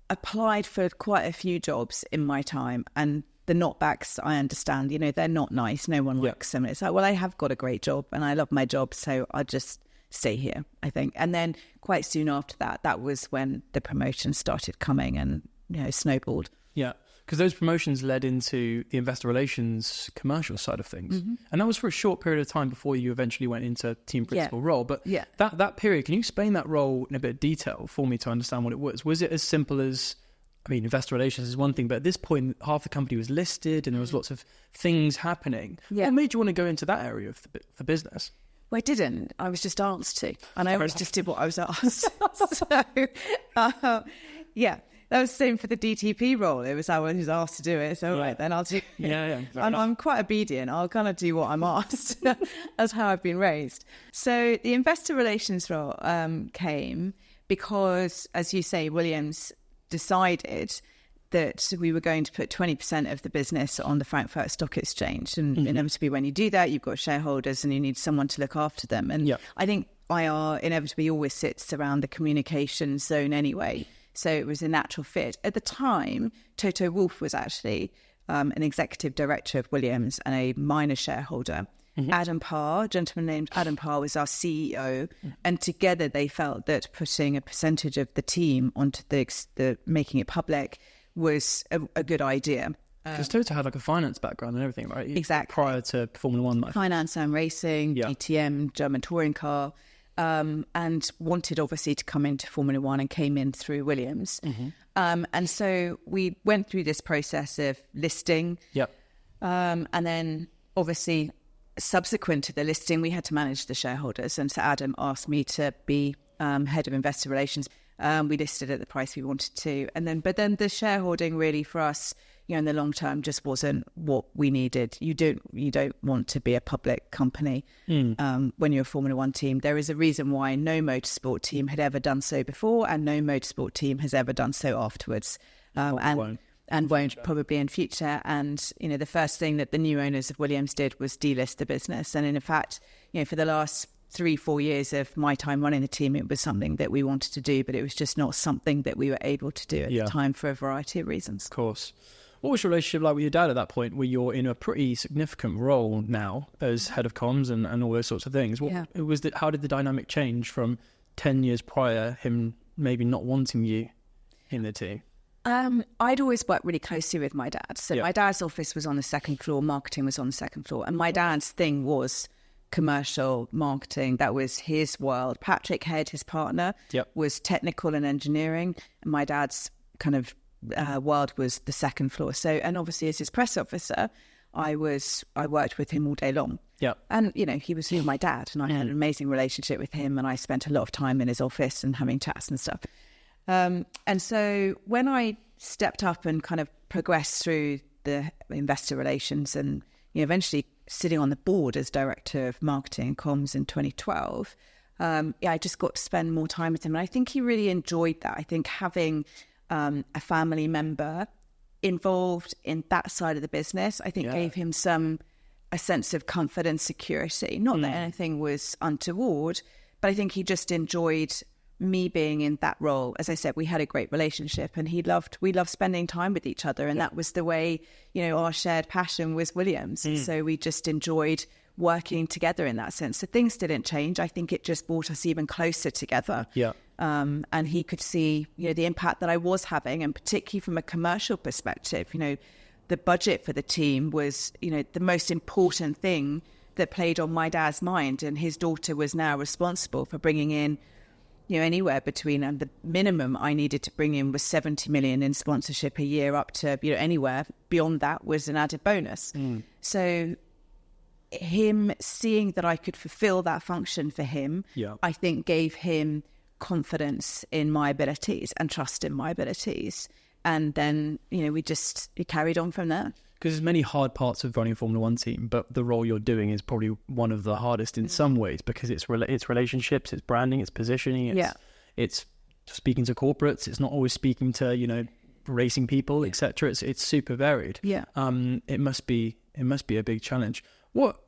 applied for quite a few jobs in my time, and the knockbacks, I understand, they're not nice. No one likes them. It's like, well, I have got a great job and I love my job, so I'll just stay here, I think. And then quite soon after that was when the promotions started coming and, snowballed. Yeah. Because those promotions led into the investor relations commercial side of things. And that was for a short period of time before you eventually went into team principal role. But that period, can you explain that role in a bit of detail for me to understand what it was? Was it as simple as, investor relations is one thing, but at this point, half the company was listed and there was lots of things happening. Yeah. What made you want to go into that area of the business? Well, I didn't. I was just asked to. And I always just did what I was asked. That was the same for the DTP role. It was I was asked to do it. So, right, then I'll do it. Yeah. I'm quite obedient. I'll kind of do what I'm asked. That's how I've been raised. So the investor relations role came because, as you say, Williams decided that we were going to put 20% of the business on the Frankfurt Stock Exchange. And inevitably when you do that, you've got shareholders and you need someone to look after them. And I think IR inevitably always sits around the communication zone anyway. So it was a natural fit. At the time, Toto Wolff was actually an executive director of Williams and a minor shareholder. Adam Parr, a gentleman named Adam Parr, was our CEO, and together they felt that putting a percentage of the team onto the making it public was a good idea. Because Toto had like a finance background and everything, right? Exactly. Prior to Formula One. Finance and racing, DTM, German touring car, and wanted obviously to come into Formula One and came in through Williams. And so we went through this process of listing. And then obviously subsequent to the listing, we had to manage the shareholders. And so Adam asked me to be head of investor relations. We listed at the price we wanted to. But then the shareholding really for us, in the long term just wasn't what we needed. You don't want to be a public company when you're a Formula One team. There is a reason why no motorsport team had ever done so before and no motorsport team has ever done so afterwards. And won't probably in future. And, the first thing that the new owners of Williams did was delist the business. And in fact, for the last 3-4 years of my time running the team, it was something that we wanted to do, but it was just not something that we were able to do at the time for a variety of reasons. Of course. What was your relationship like with your dad at that point, where you're in a pretty significant role now as head of comms and all those sorts of things? How did the dynamic change from 10 years prior, him maybe not wanting you in the team? I'd always worked really closely with my dad. So my dad's office was on the second floor, marketing was on the second floor. And my dad's thing was commercial marketing. That was his world. Patrick Head, his partner, was technical and engineering. And my dad's kind of world was the second floor. So, and obviously as his press officer, I worked with him all day long. Yeah. And, you know, he was my dad, and I had an amazing relationship with him, and I spent a lot of time in his office and having chats and stuff. And so when I stepped up and kind of progressed through the investor relations and, you know, eventually sitting on the board as director of marketing and comms in 2012, I just got to spend more time with him. And I think he really enjoyed that. I think having a family member involved in that side of the business, I think gave him a sense of comfort and security. Not that anything was untoward, but I think he just enjoyed me being in that role. As I said, we had a great relationship, and we loved spending time with each other. And that was the way, you know, our shared passion was Williams. So we just enjoyed working together in that sense. So things didn't change. I think it just brought us even closer together. Yeah. And he could see, you know, the impact that I was having, and particularly from a commercial perspective, you know, the budget for the team was, you know, the most important thing that played on my dad's mind. And his daughter was now responsible for bringing in, you know, anywhere between, and the minimum I needed to bring in was 70 million in sponsorship a year, up to, you know, anywhere beyond that was an added bonus. So him seeing that I could fulfill that function for him, I think gave him confidence in my abilities and trust in my abilities. And then, you know, it carried on from there. Because there's many hard parts of running a Formula One team, but the role you're doing is probably one of the hardest in some ways, because it's relationships, it's branding, it's positioning, it's speaking to corporates, it's not always speaking to, you know, racing people, etc. It's super varied. It must be a big challenge. What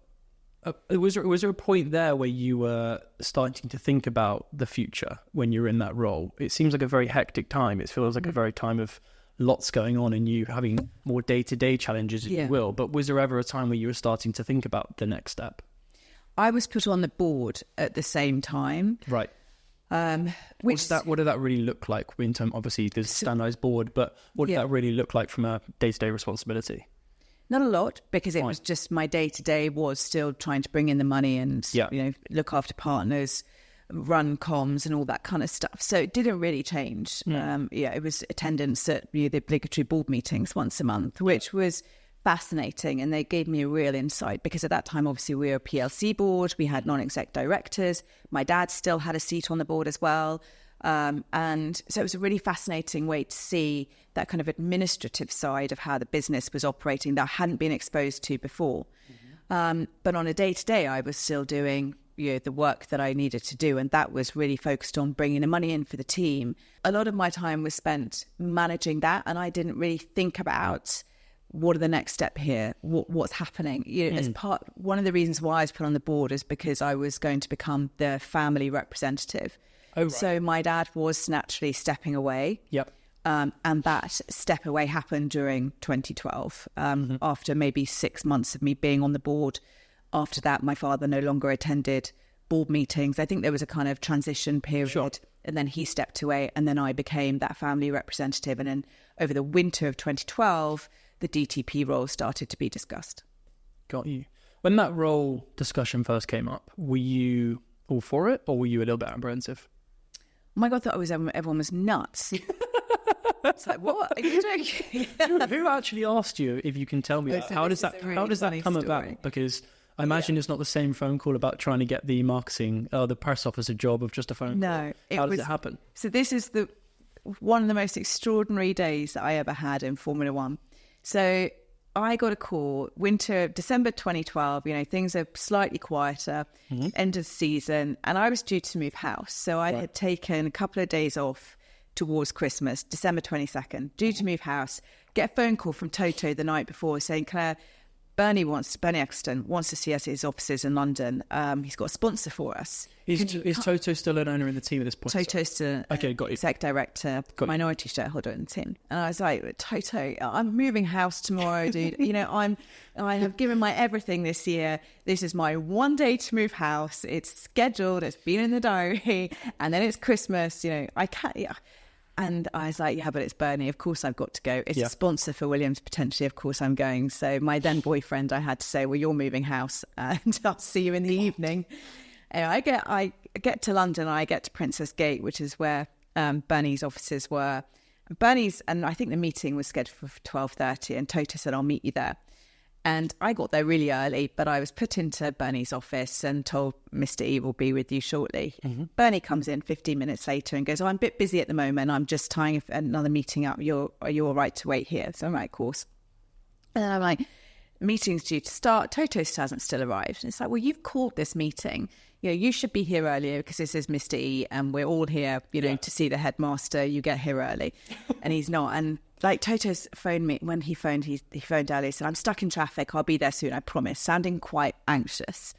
was there a point there where you were starting to think about the future when you were in that role? It seems like a very hectic time. It feels like a very time of lots going on and you having more day-to-day challenges, if you will. But was there ever a time where you were starting to think about the next step? I was put on the board at the same time. Right. What did that really look like in terms, obviously there's a standardized board, but what did that really look like from a day-to-day responsibility? Not a lot, because it was just my day-to-day was still trying to bring in the money and, you know, look after partners, run comms and all that kind of stuff. So it didn't really change. It was attendance at, you know, the obligatory board meetings once a month, which was fascinating. And they gave me a real insight, because at that time, obviously, we were a PLC board. We had non-exec directors. My dad still had a seat on the board as well. And so it was a really fascinating way to see that kind of administrative side of how the business was operating that I hadn't been exposed to before. But on a day-to-day, I was still doing, you know, the work that I needed to do. And that was really focused on bringing the money in for the team. A lot of my time was spent managing that. And I didn't really think about what are the next step here? What's happening? You know, one of the reasons why I was put on the board is because I was going to become the family representative. Oh, right. So my dad was naturally stepping away. And that step away happened during 2012. After maybe 6 months of me being on the board. After that, my father no longer attended board meetings. I think there was a kind of transition period. And then he stepped away, and then I became that family representative. And then over the winter of 2012, the DTP role started to be discussed. Got you. When that role discussion first came up, were you all for it, or were you a little bit apprehensive? Oh my God, I thought everyone was nuts. It's like, what? Are you joking? Who actually asked you, if you can tell me that? How does that come about? Because I imagine it's not the same phone call about trying to get the marketing, the press officer job of just a phone call. No. How does it happen? So this is one of the most extraordinary days that I ever had in Formula One. So I got a call, December 2012, you know, things are slightly quieter, end of the season, and I was due to move house. So I had taken a couple of days off towards Christmas, December 22nd, due to move house, get a phone call from Toto the night before saying, Claire, Bernie Eccleston wants to see us at his offices in London. He's got a sponsor for us. Is Toto still an owner in the team at this point? Toto's still exec director, minority shareholder in the team. And I was like, Toto, I'm moving house tomorrow, dude. You know, I have given my everything this year. This is my one day to move house. It's scheduled. It's been in the diary. And then it's Christmas. You know, I can't. Yeah. And I was like, yeah, but it's Bernie. Of course I've got to go. It's Yeah. a sponsor for Williams, potentially. Of course I'm going. So my then boyfriend, I had to say, well, you're moving house and I'll see you in the evening. Anyway, I get to London. I get to Princess Gate, which is where Bernie's offices were. Bernie's, and I think the meeting was scheduled for 12:30, and Toto said, I'll meet you there. And I got there really early, but I was put into Bernie's office and told Mr. E will be with you shortly. Mm-hmm. Bernie comes in 15 minutes later and goes, I'm a bit busy at the moment. I'm just tying another meeting up. Are you all right to wait here? So I'm like, of course. And I'm like, meeting's due to start. Toto hasn't still arrived. And it's like, well, you've called this meeting. You should be here earlier because this is Mr. E and we're all here, to see the headmaster. You get here early. And he's not. And like Toto's phoned me when he phoned earlier, said, I'm stuck in traffic. I'll be there soon, I promise, sounding quite anxious.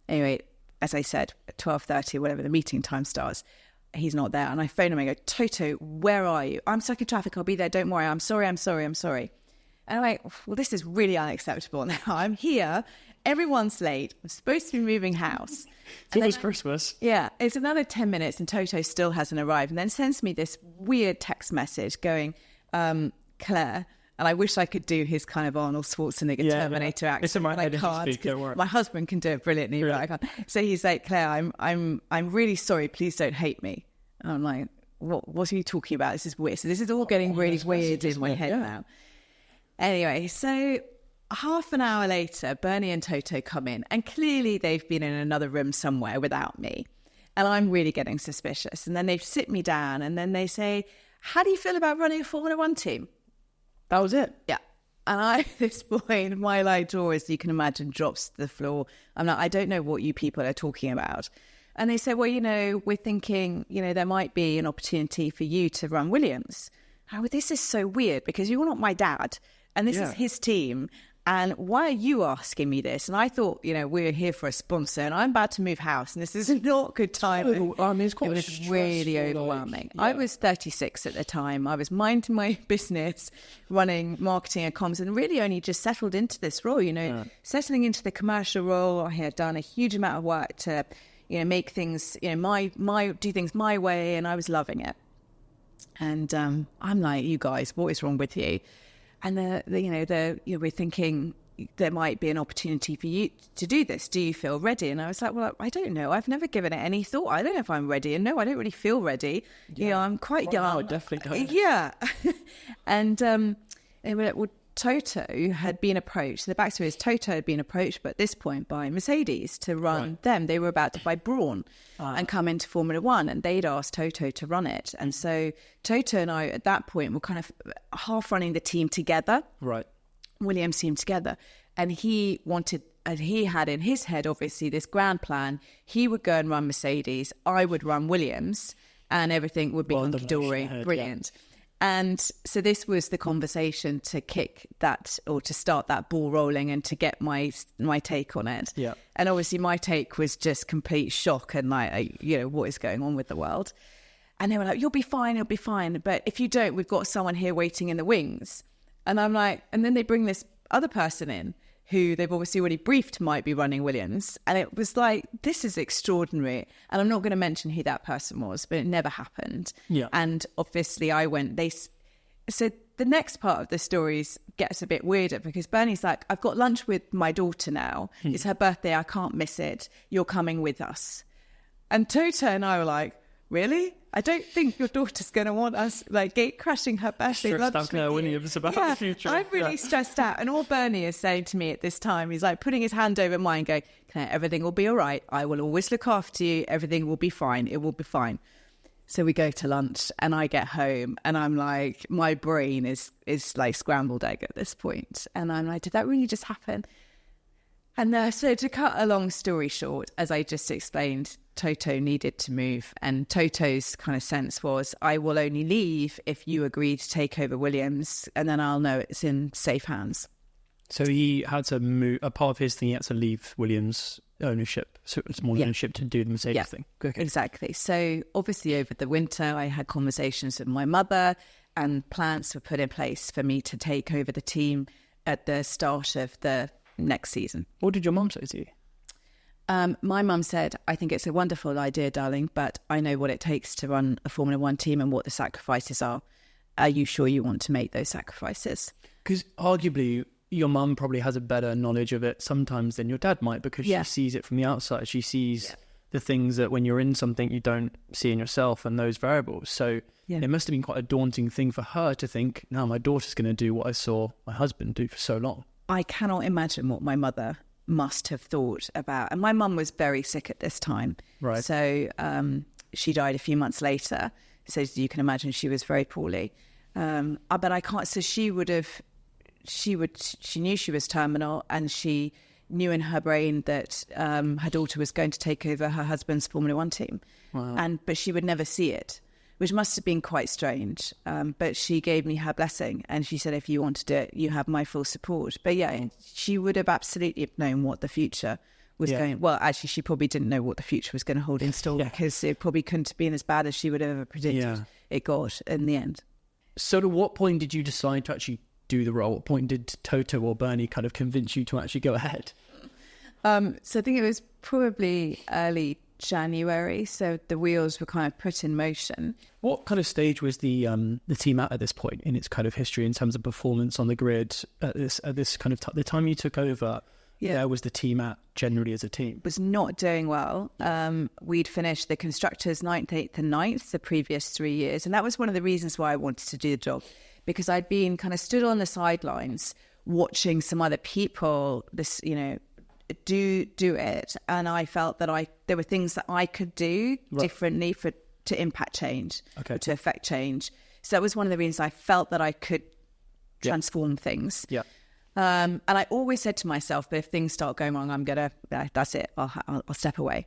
Anyway, as I said, at 12:30, whatever the meeting time starts, he's not there. And I phone him and I go, Toto, where are you? I'm stuck in traffic. I'll be there. Don't worry. I'm sorry. And I'm like, well, this is really unacceptable now. I'm here. Everyone's late. I'm supposed to be moving house. It's almost Christmas. Yeah. It's another 10 minutes and Toto still hasn't arrived. And then sends me this weird text message going, Claire, and I wish I could do his kind of Arnold Schwarzenegger Terminator accent. It's in my head as you speak, don't worry. My husband can do it brilliantly, but I can't. So he's like, Claire, I'm really sorry. Please don't hate me. And I'm like, what are you talking about? This is weird. So this is all getting really weird in my head now. Anyway, so half an hour later, Bernie and Toto come in, and clearly they've been in another room somewhere without me. And I'm really getting suspicious. And then they sit me down and then they say, how do you feel about running a Formula One team? That was it. Yeah. And at this point, my jaw, as you can imagine, drops to the floor. I'm like, I don't know what you people are talking about. And they say, well, we're thinking, there might be an opportunity for you to run Williams. Oh, this is so weird because you're not my dad and this is his team. And why are you asking me this? And I thought, we're here for a sponsor and I'm about to move house and this is not good time. It's quite it was really overwhelming. I was 36 at the time. I was minding my business, running marketing and comms, and really only just settled into this role, settling into the commercial role. I had done a huge amount of work to, make things, do things my way, and I was loving it. And I'm like, you guys, what is wrong with you? And we're thinking there might be an opportunity for you to do this. Do you feel ready? And I was like, well, I don't know. I've never given it any thought. I don't know if I'm ready. And no, I don't really feel ready. Yeah. I'm quite young. No, I definitely don't. Yeah. And they were like, well, Toto had been approached. The backstory is Toto had been approached, but at this point by Mercedes to run them. They were about to buy Brawn and come into Formula One, and they'd asked Toto to run it. And so Toto and I, at that point, were kind of half running the team together, right? Williams team together. And he had in his head, obviously, this grand plan. He would go and run Mercedes. I would run Williams, and everything would be hunky-dory. Brilliant. Yeah. And so this was the conversation to kick that, or to start that ball rolling, and to get my take on it. Yeah. And obviously my take was just complete shock and like, what is going on with the world? And they were like, you'll be fine. But if you don't, we've got someone here waiting in the wings. And I'm like, and then they bring this other person in who they've obviously already briefed might be running Williams. And it was like, this is extraordinary. And I'm not going to mention who that person was, but it never happened. Yeah. And obviously so the next part of the stories gets a bit weirder because Bernie's like, I've got lunch with my daughter now. It's her birthday. I can't miss it. You're coming with us. And Toto and I were like, really? I don't think your daughter's going to want us gate crashing her birthday lunch. Stressed out now, Williams, about the future. I'm really stressed out. And all Bernie is saying to me at this time, he's like putting his hand over mine going, Claire, everything will be all right. I will always look after you. Everything will be fine. It will be fine. So we go to lunch and I get home and I'm like, my brain is like scrambled egg at this point. And I'm like, did that really just happen? And so to cut a long story short, as I just explained, Toto needed to move. And Toto's kind of sense was, I will only leave if you agree to take over Williams, and then I'll know it's in safe hands. So he had to move, a part of his thing, he had to leave Williams' ownership, so it's more ownership to do the Mercedes thing. Okay. Exactly. So obviously over the winter, I had conversations with my mother and plans were put in place for me to take over the team at the start of the next season. What did your mum say to you? My mum said, I think it's a wonderful idea, darling, but I know what it takes to run a Formula One team and what the sacrifices are. Are you sure you want to make those sacrifices? Because arguably, your mum probably has a better knowledge of it sometimes than your dad might, because she sees it from the outside. She sees the things that when you're in something you don't see in yourself, and those variables. So it must have been quite a daunting thing for her to think, now my daughter's going to do what I saw my husband do for so long. I cannot imagine what my mother must have thought about. And my mum was very sick at this time. Right. So she died a few months later. So you can imagine she was very poorly. But I can't, so she knew she was terminal, and she knew in her brain that her daughter was going to take over her husband's Formula One team. Wow. But she would never see it, which must have been quite strange. But she gave me her blessing, and she said, if you want to do it, you have my full support. But she would have absolutely known what the future was going. Well, actually, she probably didn't know what the future was going to hold in store, because it probably couldn't have been as bad as she would have ever predicted it got in the end. So at what point did you decide to actually do the role? What point did Toto or Bernie kind of convince you to actually go ahead? So I think it was probably early January. So the wheels were kind of put in motion. What kind of stage was the team at this point in its kind of history in terms of performance on the grid at this kind of the time you took over? There was the team at generally as a team? Was not doing well. We'd finished the constructors 9th, 8th and 9th the previous 3 years. And that was one of the reasons why I wanted to do the job, because I'd been kind of stood on the sidelines watching some other people, do it. And I felt that there were things that I could do differently to impact change, or to affect change. So that was one of the reasons I felt that I could transform things. Yeah. And I always said to myself, but if things start going wrong, that's it. I'll step away.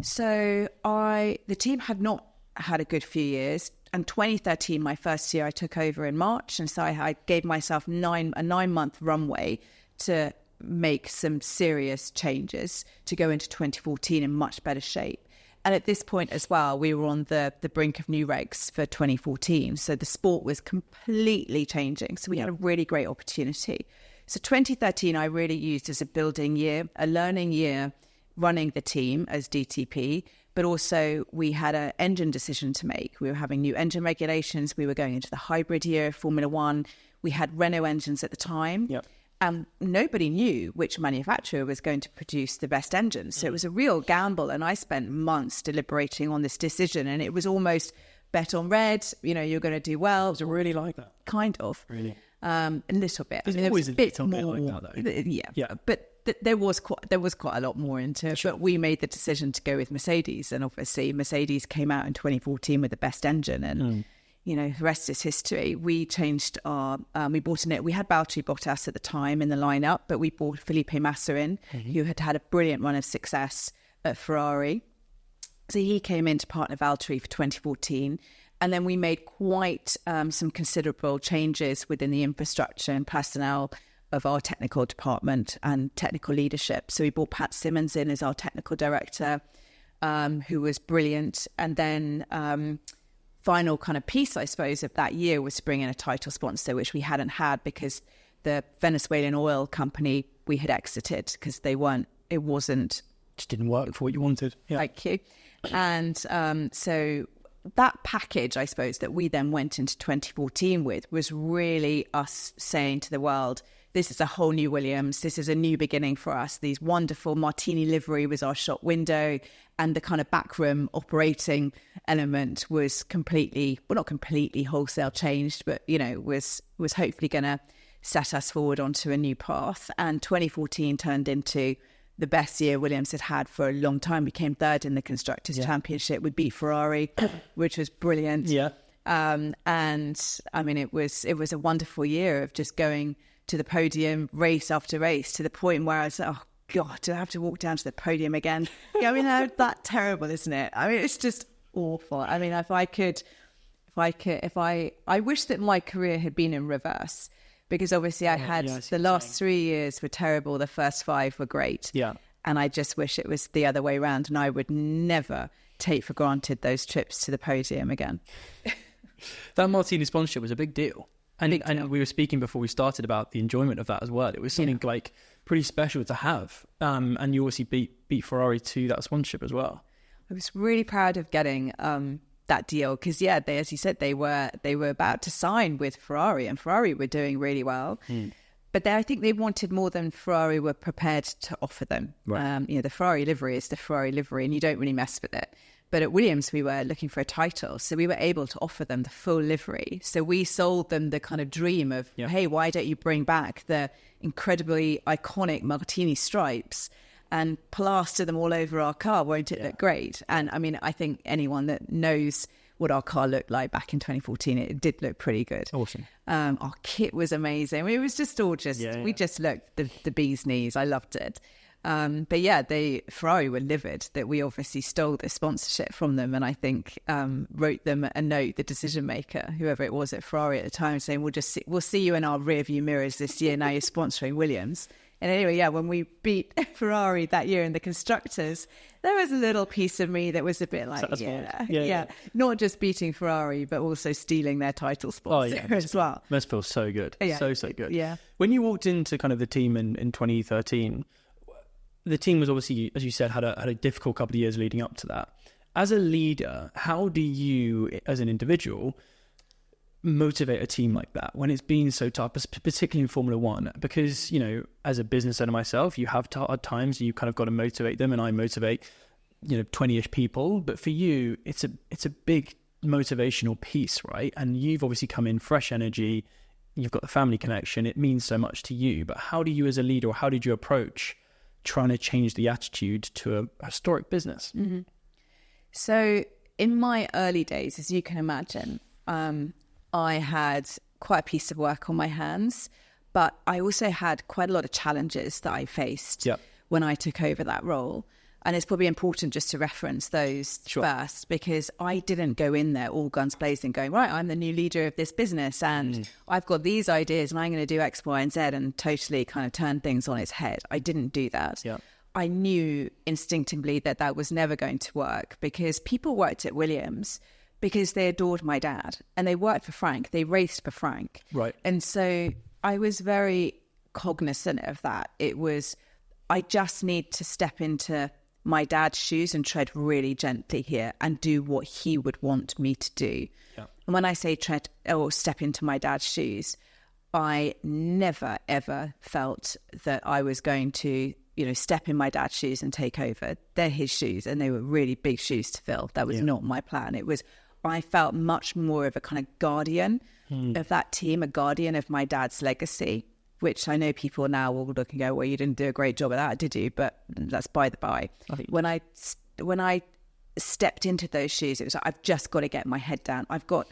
So the team had not had a good few years. And 2013, my first year, I took over in March. And so I gave myself a 9-month runway to make some serious changes to go into 2014 in much better shape. And at this point as well, we were on the brink of new regs for 2014. So the sport was completely changing. So we had a really great opportunity. So 2013, I really used as a building year, a learning year, running the team as DTP, but also we had an engine decision to make. We were having new engine regulations. We were going into the hybrid year of Formula One. We had Renault engines at the time. Yep. And nobody knew which manufacturer was going to produce the best engines. So it was a real gamble. And I spent months deliberating on this decision. And it was almost bet on red, you're going to do well. Was it really like that? Kind of. Really? A little bit. There's always a little bit like that, though. Yeah. But there was quite a lot more into it. Sure. But we made the decision to go with Mercedes. And obviously Mercedes came out in 2014 with the best engine. And the rest is history. We changed we bought in it. We had Valtteri Bottas at the time in the lineup, but we bought Felipe Massa in, who had had a brilliant run of success at Ferrari. So he came in to partner Valtteri for 2014. And then we made quite some considerable changes within the infrastructure and personnel of our technical department and technical leadership. So we brought Pat Simmons in as our technical director, who was brilliant. And then final kind of piece, I suppose, of that year was to bring in a title sponsor, which we hadn't had because the Venezuelan oil company we had exited because just didn't work for what you wanted. Yeah. Thank you. And so that package, I suppose, that we then went into 2014 with was really us saying to the world, this is a whole new Williams. This is a new beginning for us. These wonderful Martini livery was our shop window, and the kind of backroom operating element was not completely wholesale changed, but, was hopefully going to set us forward onto a new path. And 2014 turned into the best year Williams had had for a long time. We came third in the Constructors' Championship. We beat Ferrari, which was brilliant. Yeah. And I mean, it was a wonderful year of just going to the podium race after race to the point where I was like, oh God, do I have to walk down to the podium again? Yeah, I mean, how that terrible, isn't it? I mean, it's just awful. I mean, I wish that my career had been in reverse. Because obviously I had the last 3 years were terrible. The first 5 were great. Yeah. And I just wish it was the other way around. And I would never take for granted those trips to the podium again. That Martini sponsorship was a big deal. And we were speaking before we started about the enjoyment of that as well. It was something like pretty special to have. And you obviously beat Ferrari to that sponsorship as well. I was really proud of getting that deal because, they, as you said, they were about to sign with Ferrari, and Ferrari were doing really well. But I think they wanted more than Ferrari were prepared to offer them. Right. The Ferrari livery is the Ferrari livery, and you don't really mess with it. But at Williams, we were looking for a title, so we were able to offer them the full livery. So we sold them the kind of dream of, hey, why don't you bring back the incredibly iconic Martini stripes and plaster them all over our car? Won't it look great? And I mean, I think anyone that knows what our car looked like back in 2014, it did look pretty good. Awesome. Our kit was amazing. It was just all we just looked the bee's knees. I loved it. But Ferrari were livid that we obviously stole the sponsorship from them, and I think wrote them a note, the decision maker, whoever it was at Ferrari at the time, saying we'll see you in our rearview mirrors this year. Now you're sponsoring Williams. And anyway, when we beat Ferrari that year in the constructors, there was a little piece of me that was a bit like, not just beating Ferrari, but also stealing their title sponsor as well. Must feel so good. So good. Yeah. When you walked into kind of the team in 2013, the team was obviously, as you said, had a difficult couple of years leading up to that. As a leader, how do you, as an individual, motivate a team like that when it's been so tough, particularly in Formula One? Because, as a business owner myself, you have hard times, you kind of got to motivate them, and I motivate, 20-ish people. But for you, it's a big motivational piece, right? And you've obviously come in fresh energy, you've got the family connection, it means so much to you. But how do you as a leader, or how did you approach trying to change the attitude to a historic business? Mm-hmm. So in my early days, as you can imagine, I had quite a piece of work on my hands, but I also had quite a lot of challenges that I faced when I took over that role. And it's probably important just to reference those first, because I didn't go in there all guns blazing going, right, I'm the new leader of this business and I've got these ideas and I'm going to do X, Y, and Z and totally kind of turn things on its head. I didn't do that. Yeah. I knew instinctively that was never going to work, because people worked at Williams because they adored my dad and they worked for Frank. They raced for Frank. Right. And so I was very cognizant of that. It was, I just need to step into my dad's shoes and tread really gently here and do what he would want me to do. Yeah. And when I say tread or step into my dad's shoes, I never, ever felt that I was going to, step in my dad's shoes and take over. They're his shoes and they were really big shoes to fill. That was not my plan. It was, I felt much more of a kind of guardian of that team, a guardian of my dad's legacy, which I know people now will look and go, well, you didn't do a great job of that, did you? But that's by the by. When I stepped into those shoes, it was like, I've just got to get my head down. I've got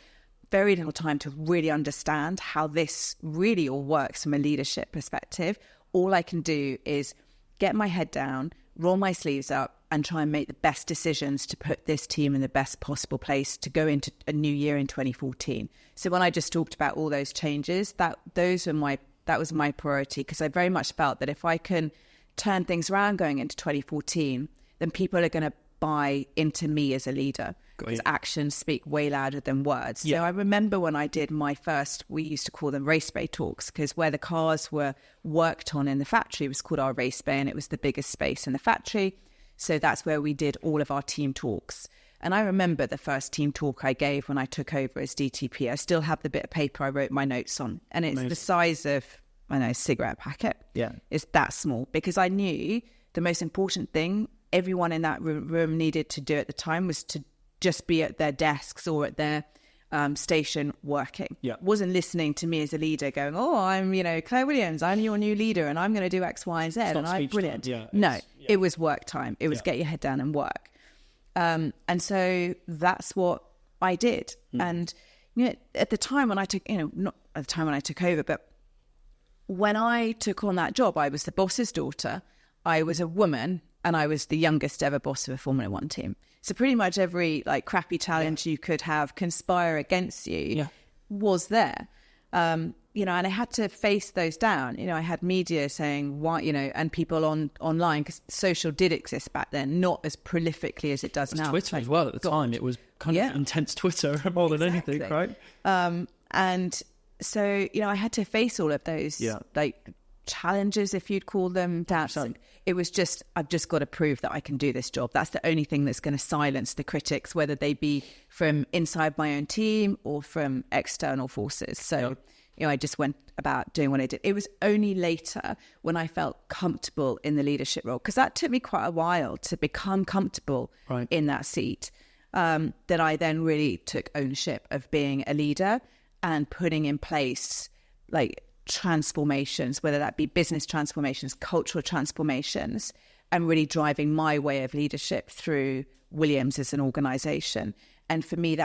very little time to really understand how this really all works from a leadership perspective. All I can do is get my head down, roll my sleeves up, and try and make the best decisions to put this team in the best possible place to go into a new year in 2014. So when I just talked about all those changes, that was my priority, because I very much felt that if I can turn things around going into 2014, then people are going to buy into me as a leader, because actions speak way louder than words. So I remember when I did my first, we used to call them race bay talks, because where the cars were worked on in the factory was called our race bay, and it was the biggest space in the factory. So that's where we did all of our team talks. And I remember the first team talk I gave when I took over as DTP. I still have the bit of paper I wrote my notes on. And it's the size of, a cigarette packet. Yeah. It's that small, because I knew the most important thing everyone in that room needed to do at the time was to just be at their desks or at their station working. Yeah. Wasn't listening to me as a leader going, oh, I'm, Claire Williams, I'm your new leader and I'm going to do X, Y, and Z. And I'm brilliant. It was work time. It was get your head down and work. And so that's what I did. And at the time when I took, not at the time when I took over, but when I took on that job, I was the boss's daughter, I was a woman, and I was the youngest ever boss of a Formula One team. So pretty much every crappy challenge you could have conspire against you was there. And I had to face those down. I had media saying why, and people online, because social did exist back then, not as prolifically as it does now. Twitter as well at the time. It was kind of intense Twitter more than anything, right? And So, I had to face all of those like challenges, if you'd call them, doubts. It was just, I've just got to prove that I can do this job. That's the only thing that's going to silence the critics, whether they be from inside my own team or from external forces. So, I just went about doing what I did. It was only later when I felt comfortable in the leadership role, because that took me quite a while to become comfortable in that seat, that I then really took ownership of being a leader and putting in place like transformations, whether that be business transformations, cultural transformations, and really driving my way of leadership through Williams as an organization. And for me,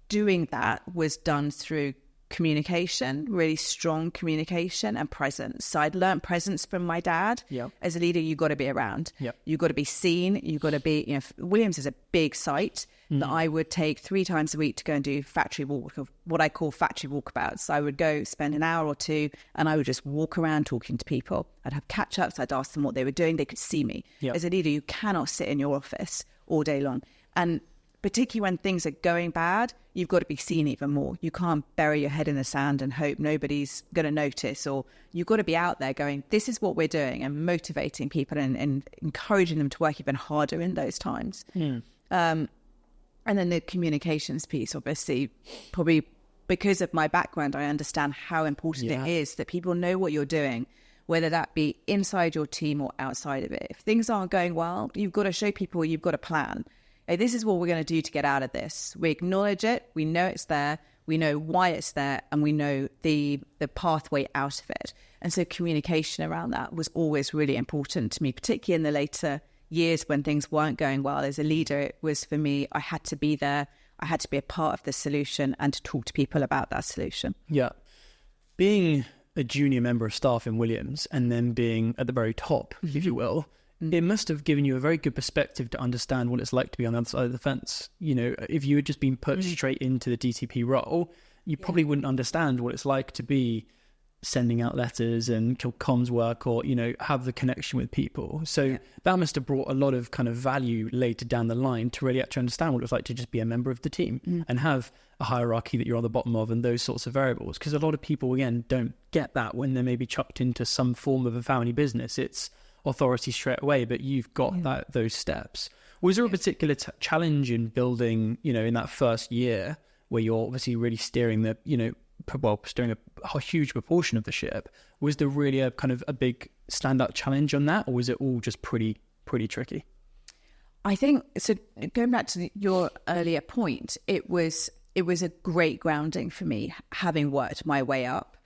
doing that was done through communication, really strong communication and presence. So I'd learned presence from my dad. As a leader, you've got to be around. You've got to be seen. You've got to be, Williams is a big site that I would take 3 times a week to go and do factory walk, what I call factory walkabouts. So I would go spend an hour or 2 and I would just walk around talking to people. I'd have catch-ups. I'd ask them what they were doing. They could see me. As a leader, you cannot sit in your office all day long. And particularly when things are going bad, you've got to be seen even more. You can't bury your head in the sand and hope nobody's going to notice, or you've got to be out there going, this is what we're doing, and motivating people and encouraging them to work even harder in those times. And then the communications piece, obviously, probably because of my background, I understand how important it is that people know what you're doing, whether that be inside your team or outside of it. If things aren't going well, you've got to show people you've got a plan. Hey, this is what we're going to do to get out of this. We acknowledge it. We know it's there. We know why it's there. And we know the pathway out of it. And so communication around that was always really important to me, particularly in the later years when things weren't going well. As a leader, it was, for me, I had to be there. I had to be a part of the solution and to talk to people about that solution. Yeah. Being a junior member of staff in Williams and then being at the very top, if you will, it must have given you a very good perspective to understand what it's like to be on the other side of the fence. If you had just been put straight into the DTP role, you probably wouldn't understand what it's like to be sending out letters and comms work, or, have the connection with people. So that must have brought a lot of kind of value later down the line to really actually understand what it was like to just be a member of the team and have a hierarchy that you're on the bottom of and those sorts of variables. Because a lot of people, again, don't get that when they're maybe chucked into some form of a family business. It's authority straight away, but you've got those steps. Was there a particular challenge in building, in that first year where you're obviously really steering the, steering a huge proportion of the ship? Was there really a kind of a big standout challenge on that, or was it all just pretty tricky? I think so. Going back to your earlier point, it was a great grounding for me, having worked my way up.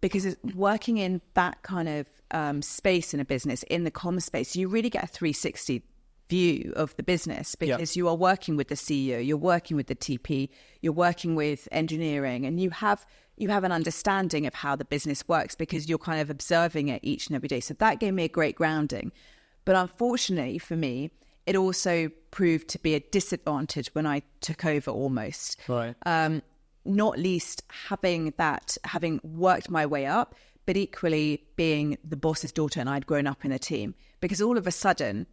Because working in that kind of space in a business, in the comms space, you really get a 360 view of the business, because you are working with the CEO, you're working with the TP, you're working with engineering, and you have an understanding of how the business works because you're kind of observing it each and every day. So that gave me a great grounding. But unfortunately for me, it also proved to be a disadvantage when I took over almost. Right. Not least having worked my way up, but equally being the boss's daughter and I'd grown up in a team. Because all of a sudden,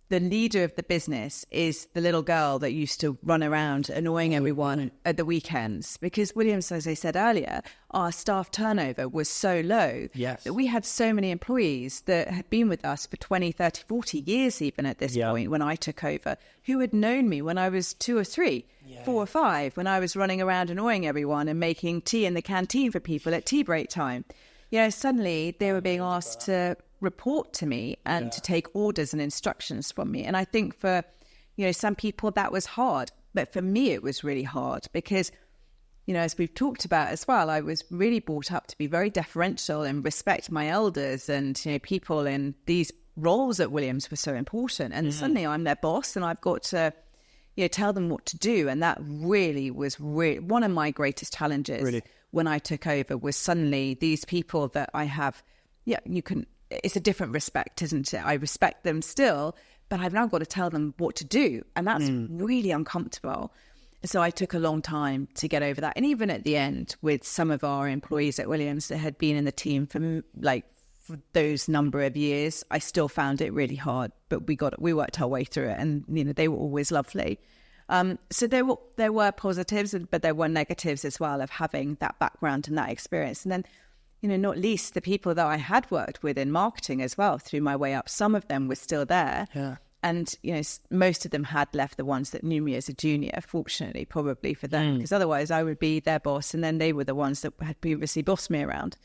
the leader of the business is the little girl that used to run around annoying everyone at the weekends. Because Williams, as I said earlier, our staff turnover was so low that we had so many employees that had been with us for 20, 30, 40 years even at this point when I took over, who had known me when I was 2 or 3, 4 or 5, when I was running around annoying everyone and making tea in the canteen for people at tea break time. Suddenly they were being asked to report to me and to take orders and instructions from me. And I think for, some people that was hard, but for me it was really hard because, as we've talked about as well, I was really brought up to be very deferential and respect my elders, and, people in these roles at Williams were so important. And suddenly I'm their boss and I've got to, tell them what to do. And that really was one of my greatest challenges when I took over, was suddenly these people that I have, it's a different respect, isn't it? I respect them still, but I've now got to tell them what to do. And that's really uncomfortable. So I took a long time to get over that. And even at the end, with some of our employees at Williams that had been in the team for those number of years, I still found it really hard. But we worked our way through it, and they were always lovely. So there were positives, but there were negatives as well of having that background and that experience. And then, not least the people that I had worked with in marketing as well through my way up. Some of them were still there. Yeah. And, most of them had left, the ones that knew me as a junior, fortunately, probably for them, because otherwise I would be their boss and then they were the ones that had previously bossed me around.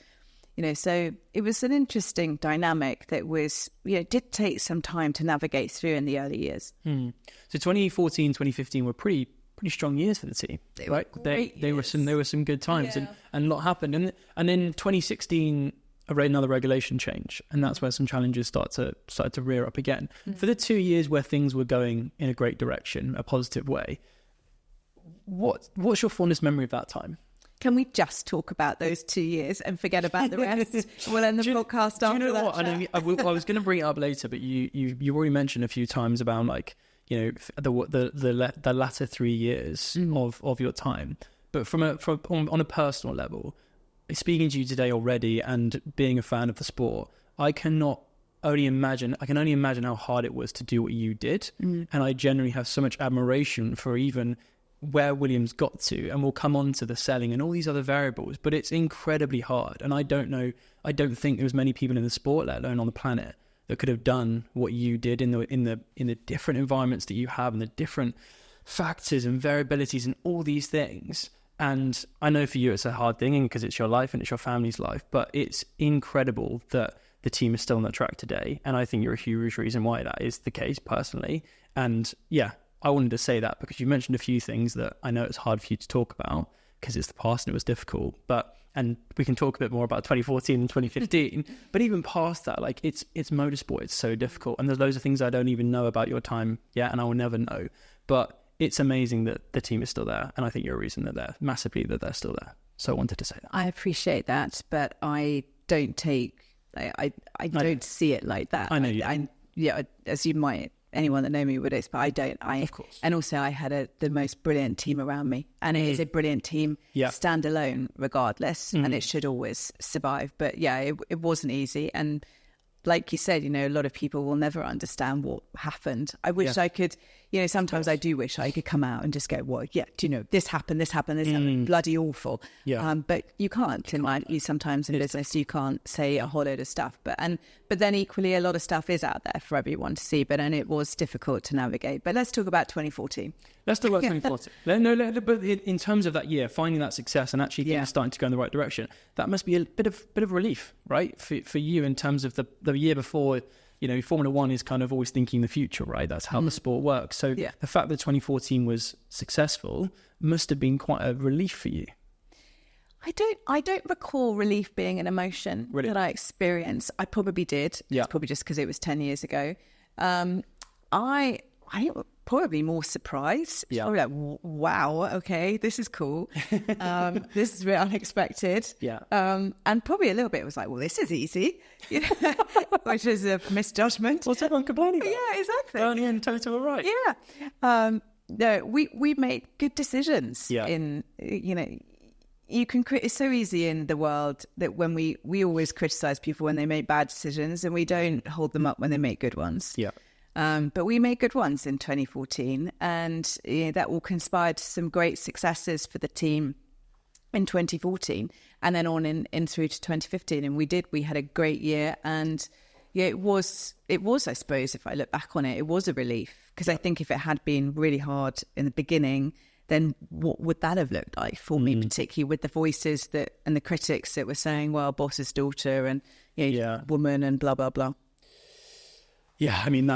So it was an interesting dynamic that was, did take some time to navigate through in the early years. So 2014, 2015 were pretty strong years for the team, right? There were some good times, and a lot happened. And then 2016, another regulation change, and that's where some challenges started to rear up again. For the 2 years where things were going in a great direction, a positive way, what's your fondest memory of that time? Can we just talk about those 2 years and forget about the rest? We'll end the podcast after that. You know what? I was going to bring it up later, but you already mentioned a few times about the latter 3 years of your time. But on a personal level, speaking to you today already and being a fan of the sport, I can only imagine how hard it was to do what you did. And I generally have so much admiration for even where Williams got to, and we'll come on to the selling and all these other variables, but it's incredibly hard. And I don't think there was many people in the sport, let alone on the planet, that could have done what you did in the different environments that you have and the different factors and variabilities and all these things. And I know for you it's a hard thing because it's your life and it's your family's life, but it's incredible that the team is still on that track today. And I think you're a huge reason why that is the case personally. And yeah, I wanted to say that because you mentioned a few things that I know it's hard for you to talk about because it's the past and it was difficult. And we can talk a bit more about 2014 and 2015. But even past that, it's motorsport. It's so difficult. And there's loads of things I don't even know about your time yet, and I will never know. But it's amazing that the team is still there. And I think you're a reason that they're still there. So I wanted to say that. I appreciate that, but I don't don't see it like that. I know you. As you might, anyone that know me would expect, I don't. Of course. And also I had the most brilliant team around me, and it is a brilliant team standalone regardless, and it should always survive. But it wasn't easy. And like you said, a lot of people will never understand what happened. I wish I could, sometimes I do wish I could come out and just go, well, this happened, bloody awful. Yeah. But you can't in life. Sometimes in business, you can't say a whole load of stuff. But then equally, a lot of stuff is out there for everyone to see. And it was difficult to navigate. But let's talk about 2014. Let's talk about 2014. But in terms of that year, finding that success and actually things starting to go in the right direction, that must be a bit of relief, right, for you in terms of the year before. Formula One is kind of always thinking the future, right? That's how the sport works. So the fact that 2014 was successful must have been quite a relief for you. I don't recall relief being an emotion that I experienced. I probably did. Yeah. It's probably just because it was 10 years ago. I probably more surprised. Yeah. Probably like, wow, okay, this is cool. This is really unexpected. Yeah. And probably a little bit was like, well, this is easy, which is a misjudgment. What's everyone complaining about? Yeah, exactly. Only in total right. Yeah. No, we made good decisions. Yeah. You can it's so easy in the world that when we always criticize people when they make bad decisions, and we don't hold them up when they make good ones. Yeah. But we made good ones in 2014, and that all conspired to some great successes for the team in 2014, and then on in through to 2015. And we had a great year, and it was, I suppose, if I look back on it, it was a relief, because I think if it had been really hard in the beginning, then what would that have looked like for me, particularly with the voices and the critics that were saying, well, boss's daughter and woman and blah, blah, blah. Yeah, I mean,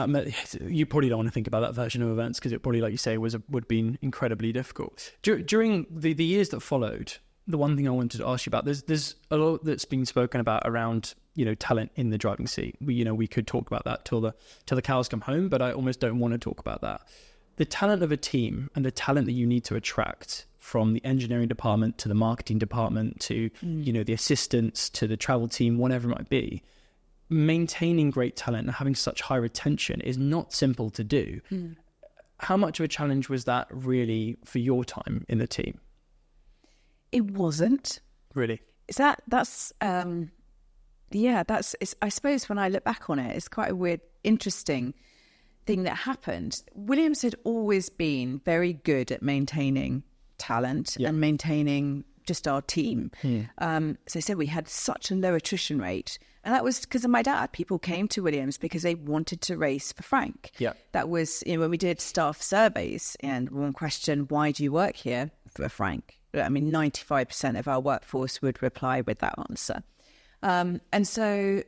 you probably don't want to think about that version of events because it probably, like you say, would have been incredibly difficult. During the years that followed, the one thing I wanted to ask you about, there's a lot that's been spoken about around, talent in the driving seat. We could talk about that till the cows come home, but I almost don't want to talk about that. The talent of a team and the talent that you need to attract, from the engineering department to the marketing department to, the assistants to the travel team, whatever it might be, maintaining great talent and having such high retention is not simple to do. How much of a challenge was that really for your time in the team? It wasn't. Really? I suppose when I look back on it, it's quite a weird, interesting thing that happened, Williams had always been very good at maintaining talent and maintaining just our team. So I said we had such a low attrition rate. And that was because of my dad. People came to Williams because they wanted to race for Frank. Yeah. That was, when we did staff surveys and one question, why do you work here for Frank? I mean, 95% of our workforce would reply with that answer. And so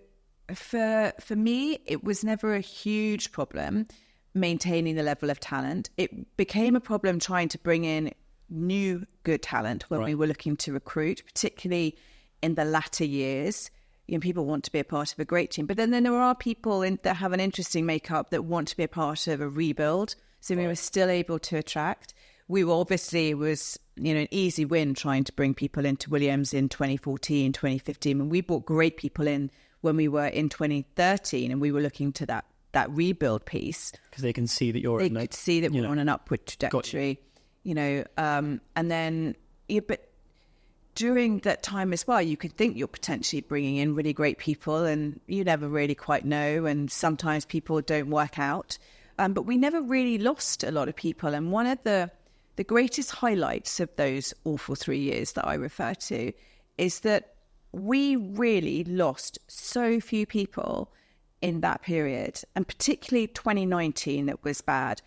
for me, it was never a huge problem maintaining the level of talent. It became a problem trying to bring in new good talent when we were looking to recruit, particularly in the latter years. People want to be a part of a great team. But then there are people that have an interesting makeup that want to be a part of a rebuild. So we were still able to attract. We were obviously, it was, an easy win trying to bring people into Williams in 2014, 2015. And we brought great people in when we were in 2013 and we were looking to that rebuild piece. Because they can see that they could see that we're on an upward trajectory, and then, but during that time as well, you could think you're potentially bringing in really great people and you never really quite know. And sometimes people don't work out. But we never really lost a lot of people. And one of the greatest highlights of those awful 3 years that I refer to is that we really lost so few people in that period. And particularly 2019, that was bad.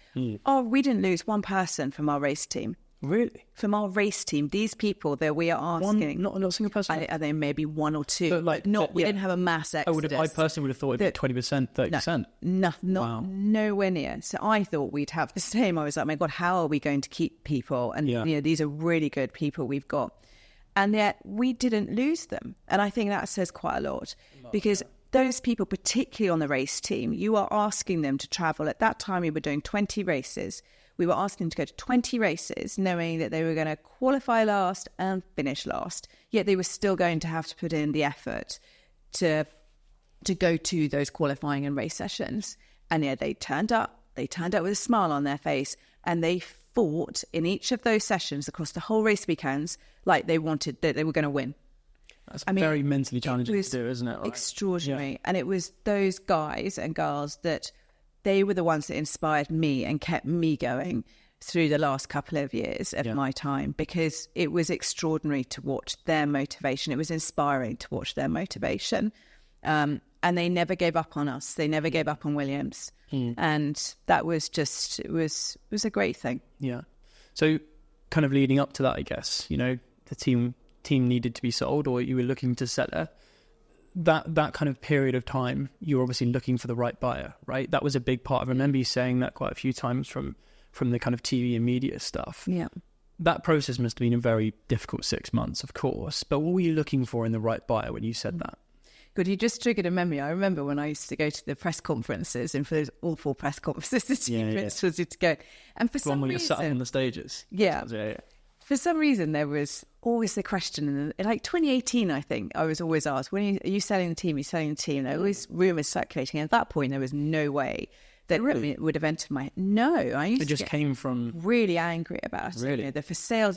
Oh, we didn't lose one person from our race team. Really? From our race team, these people that we are asking, not a single person. Are there maybe one or two? But we didn't have a mass exodus. I personally would have thought it'd be 20%, 30%. No, nowhere near. So I thought we'd have the same. I was like, my God, how are we going to keep people? And these are really good people we've got, and yet we didn't lose them. And I think that says quite a lot because those people, particularly on the race team, you are asking them to travel. At that time, we were doing 20 races. We were asking them to go to 20 races, knowing that they were going to qualify last and finish last. Yet they were still going to have to put in the effort to go to those qualifying and race sessions. And yeah, they turned up. They turned up with a smile on their face, and they fought in each of those sessions across the whole race weekends like they wanted that they were going to win. That's very mentally challenging to do, isn't it? Extraordinary. Yeah. And it was those guys and girls that they were the ones that inspired me and kept me going through the last couple of years of my time, because it was extraordinary to watch their motivation. It was inspiring to watch their motivation. And they never gave up on us. They never gave up on Williams. And that was just, it was a great thing. Yeah. So kind of leading up to that, I guess, the team needed to be sold, or you were looking to sell it. That kind of period of time, you were obviously looking for the right buyer, right? That was a big part. I remember you saying that quite a few times from the kind of TV and media stuff. Yeah. That process must have been a very difficult 6 months, of course. But what were you looking for in the right buyer when you said that? Good, you just triggered a memory. I remember when I used to go to the press conferences, and for those awful press conferences, the team was to go. And for some when reason, you're sat on the stages. Yeah. For some reason, there was always the question, in like 2018, I think, I was always asked, are you selling the team? Are you selling the team? There were always rumours circulating. And at that point, there was no way that it would have entered my head. No, I used to came from really angry about it. Really? The for sale,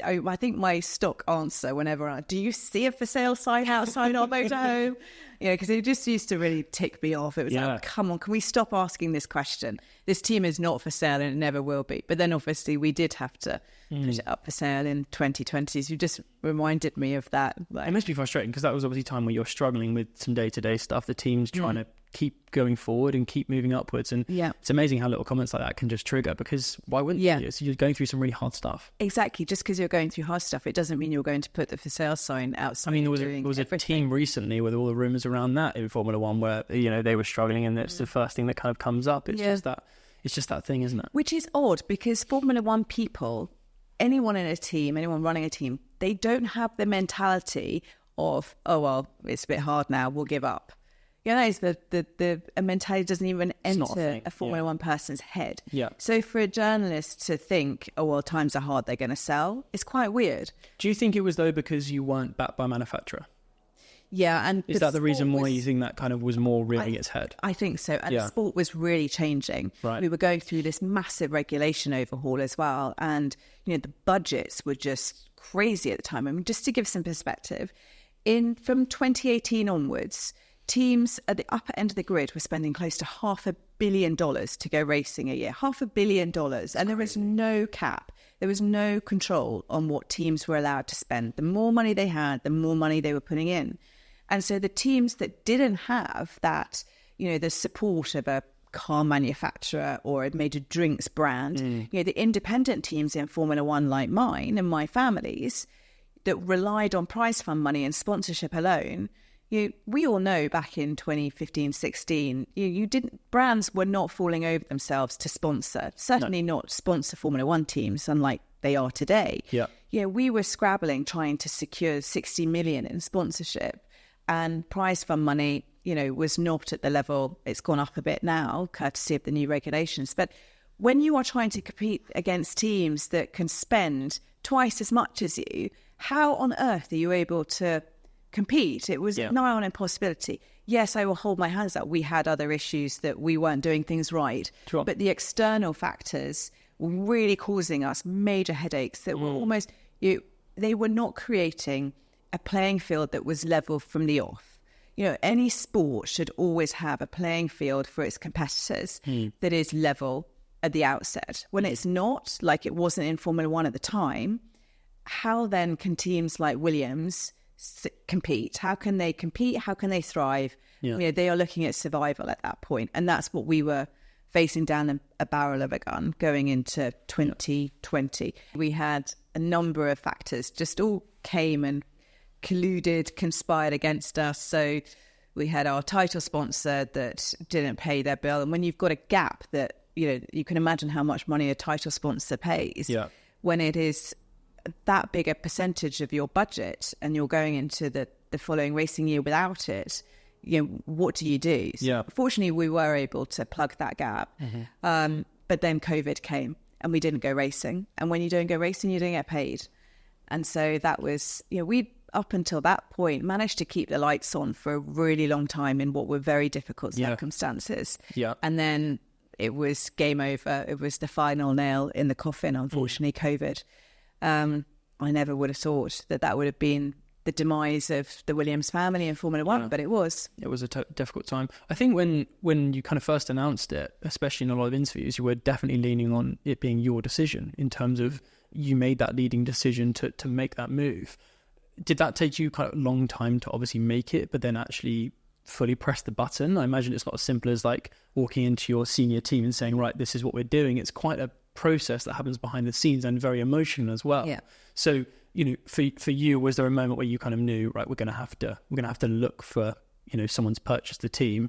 I think my stock answer whenever do you see a for sale sign outside our motorhome? Because it just used to really tick me off. It was like, come on, can we stop asking this question? This team is not for sale and it never will be. But then obviously we did have to put it up for sale in 2020. So you just reminded me of that. It must be frustrating, because that was obviously a time where you're struggling with some day-to-day stuff. The team's trying to keep going forward and keep moving upwards. And it's amazing how little comments like that can just trigger, because why wouldn't you? So you're going through some really hard stuff. Exactly. Just because you're going through hard stuff, it doesn't mean you're going to put the for sale sign outside. I mean, there was a team recently with all the rumours around that in Formula One where, they were struggling, and it's the first thing that kind of comes up. It's just that thing, isn't it? Which is odd, because Formula One people, anyone in a team, anyone running a team, they don't have the mentality of, oh, well, it's a bit hard now, we'll give up. The mentality doesn't even enter a Formula One person's head. Yeah. So for a journalist to think, oh, well, times are hard, they're going to sell, it's quite weird. Do you think it was, though, because you weren't backed by a manufacturer? Yeah. And is that the reason why you think that kind of was more rearing its head? I think so. And the sport was really changing. Right. We were going through this massive regulation overhaul as well. And, the budgets were just crazy at the time. I mean, just to give some perspective, from 2018 onwards, teams at the upper end of the grid were spending close to $500 million to go racing a year. $500 million. And there was no cap. There was no control on what teams were allowed to spend. The more money they had, the more money they were putting in. And so the teams that didn't have that, the support of a car manufacturer or a major drinks brand, the independent teams in Formula One like mine and my family's that relied on prize fund money and sponsorship alone, we all know back in 2015, 16, brands were not falling over themselves to sponsor, certainly not sponsor Formula One teams, unlike they are today. Yeah, we were scrabbling, trying to secure 60 million in sponsorship, and prize fund money, was not at the level. It's gone up a bit now, courtesy of the new regulations. But when you are trying to compete against teams that can spend twice as much as you, how on earth are you able to compete? It was nigh on impossibility. Yes, I will hold my hands up. We had other issues that we weren't doing things right. Sure. But the external factors were really causing us major headaches that were almost, they were not creating a playing field that was level from the off. Any sport should always have a playing field for its competitors that is level at the outset. When it's not, like it wasn't in Formula One at the time, how then can teams like Williams compete? How can they compete? How can they thrive? They are looking at survival at that point. And that's what we were facing down a barrel of a gun going into 2020. We had a number of factors just all came and conspired against us. So we had our title sponsor that didn't pay their bill. And when you've got a gap that, you can imagine how much money a title sponsor pays when it is that big a percentage of your budget and you're going into the following racing year without it, what do you do? So fortunately, we were able to plug that gap. But then COVID came and we didn't go racing. And when you don't go racing, you don't get paid. And so that was, we up until that point managed to keep the lights on for a really long time in what were very difficult circumstances. And then it was game over. It was the final nail in the coffin, unfortunately, COVID. I never would have thought that would have been the demise of the Williams family in Formula One, but it was. It was a difficult time. I think when you kind of first announced it, especially in a lot of interviews, you were definitely leaning on it being your decision in terms of you made that leading decision to make that move. Did that take you quite a long time to obviously make it, but then actually fully press the button? I imagine it's not as simple as like walking into your senior team and saying, right, this is what we're doing. It's quite a process that happens behind the scenes and very emotional as well. So for you, was there a moment where you kind of knew, right, we're gonna have to look for someone's purchased the team?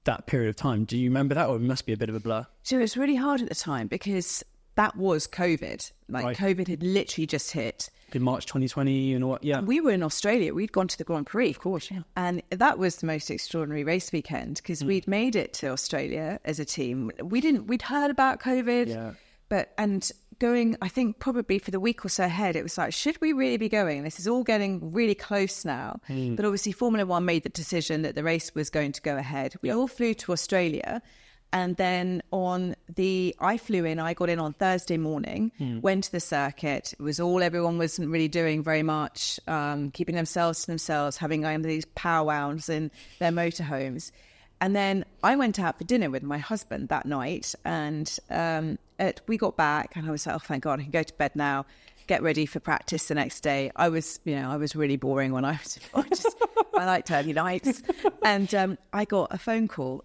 That period of time, do you remember that, or it must be a bit of a blur? So it was really hard at the time because that was COVID. COVID had literally just hit in March 2020 and what? We were in Australia. We'd gone to the Grand Prix, of course, and that was the most extraordinary race weekend because we'd made it to Australia as a team. We'd heard about COVID, and going, I think probably for the week or so ahead, it was like, should we really be going? This is all getting really close now. But obviously Formula One made the decision that the race was going to go ahead. We all flew to Australia. And then I got in on Thursday morning, went to the circuit. It was everyone wasn't really doing very much, keeping themselves to themselves, having these powwows in their motorhomes. And then I went out for dinner with my husband that night, and we got back and I was like, oh, thank God, I can go to bed now, get ready for practice the next day. I was really boring when I liked early nights. And I got a phone call,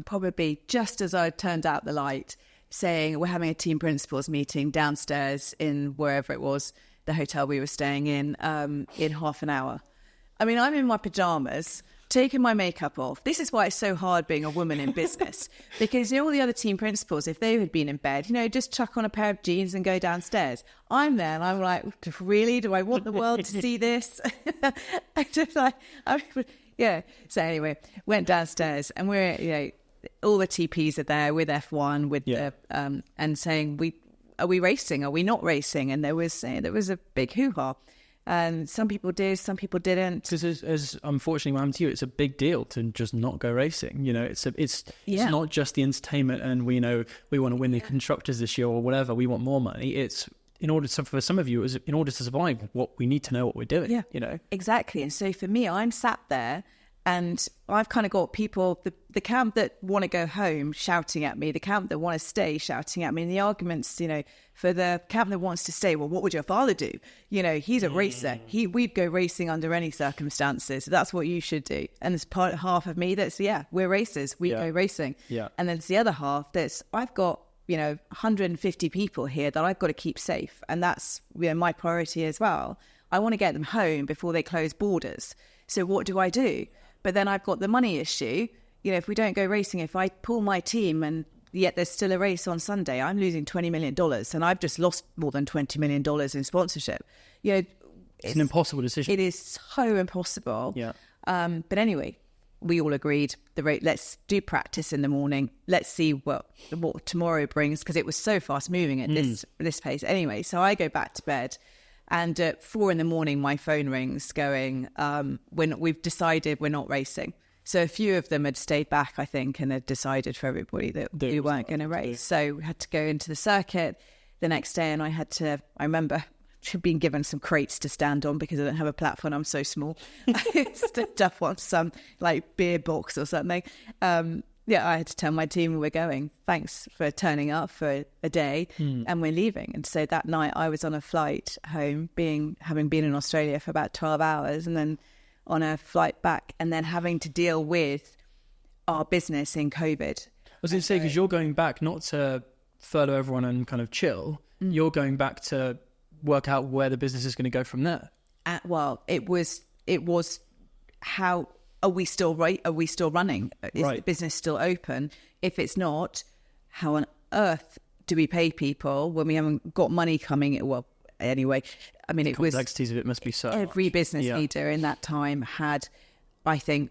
probably just as I turned out the light, saying we're having a team principals meeting downstairs in wherever it was, the hotel we were staying in half an hour. I mean, I'm in my pajamas, taking my makeup off. This is why it's so hard being a woman in business, because all the other team principals, if they had been in bed, just chuck on a pair of jeans and go downstairs. I'm there and I'm like, really? Do I want the world to see this? So anyway, went downstairs and we're, all the TPs are there with F1, with and saying, are we racing? Are we not racing? And there was a big hoo-ha. And some people did, some people didn't. Because as unfortunately what happened to you, it's a big deal to just not go racing. It's not just the entertainment and we want to win the constructors this year or whatever. We want more money. It's for some of you, it was in order to survive. What we need to know what we're doing. Exactly. And so for me, I'm sat there And I've kind of got people, the camp that want to go home shouting at me, the camp that want to stay shouting at me, and the arguments, for the camp that wants to stay, well, what would your father do? He's a racer. We'd go racing under any circumstances. That's what you should do. And there's half of me that's, we're racers. We go racing. Yeah. And then there's the other half that's, I've got, 150 people here that I've got to keep safe. And that's, my priority as well. I want to get them home before they close borders. So what do I do? But then I've got the money issue. If we don't go racing, if I pull my team and yet there's still a race on Sunday, I'm losing $20 million. And I've just lost more than $20 million in sponsorship. It's an impossible decision. It is so impossible. Yeah. But anyway, we all agreed, let's do practice in the morning. Let's see what tomorrow brings, because it was so fast moving at this pace. Anyway, so I go back to bed. And at 4 a.m, my phone rings going, when we've decided we're not racing. So a few of them had stayed back, I think, and had decided for everybody that we weren't going to race. So we had to go into the circuit the next day, and I remember being given some crates to stand on because I don't have a platform. I'm so small. I stepped up on some beer box or something. I had to tell my team we're going. Thanks for turning up for a day, and we're leaving. And so that night I was on a flight home, having been in Australia for about 12 hours, and then on a flight back, and then having to deal with our business in COVID. I was going to say, because you're going back not to furlough everyone and kind of chill, you're going back to work out where the business is going to go from there. It was how... Are we still right? Are we still running? Is the business still open? If it's not, how on earth do we pay people when we haven't got money coming? Well, anyway, I mean, the complexities of it must be so every much. business leader in that time had, I think,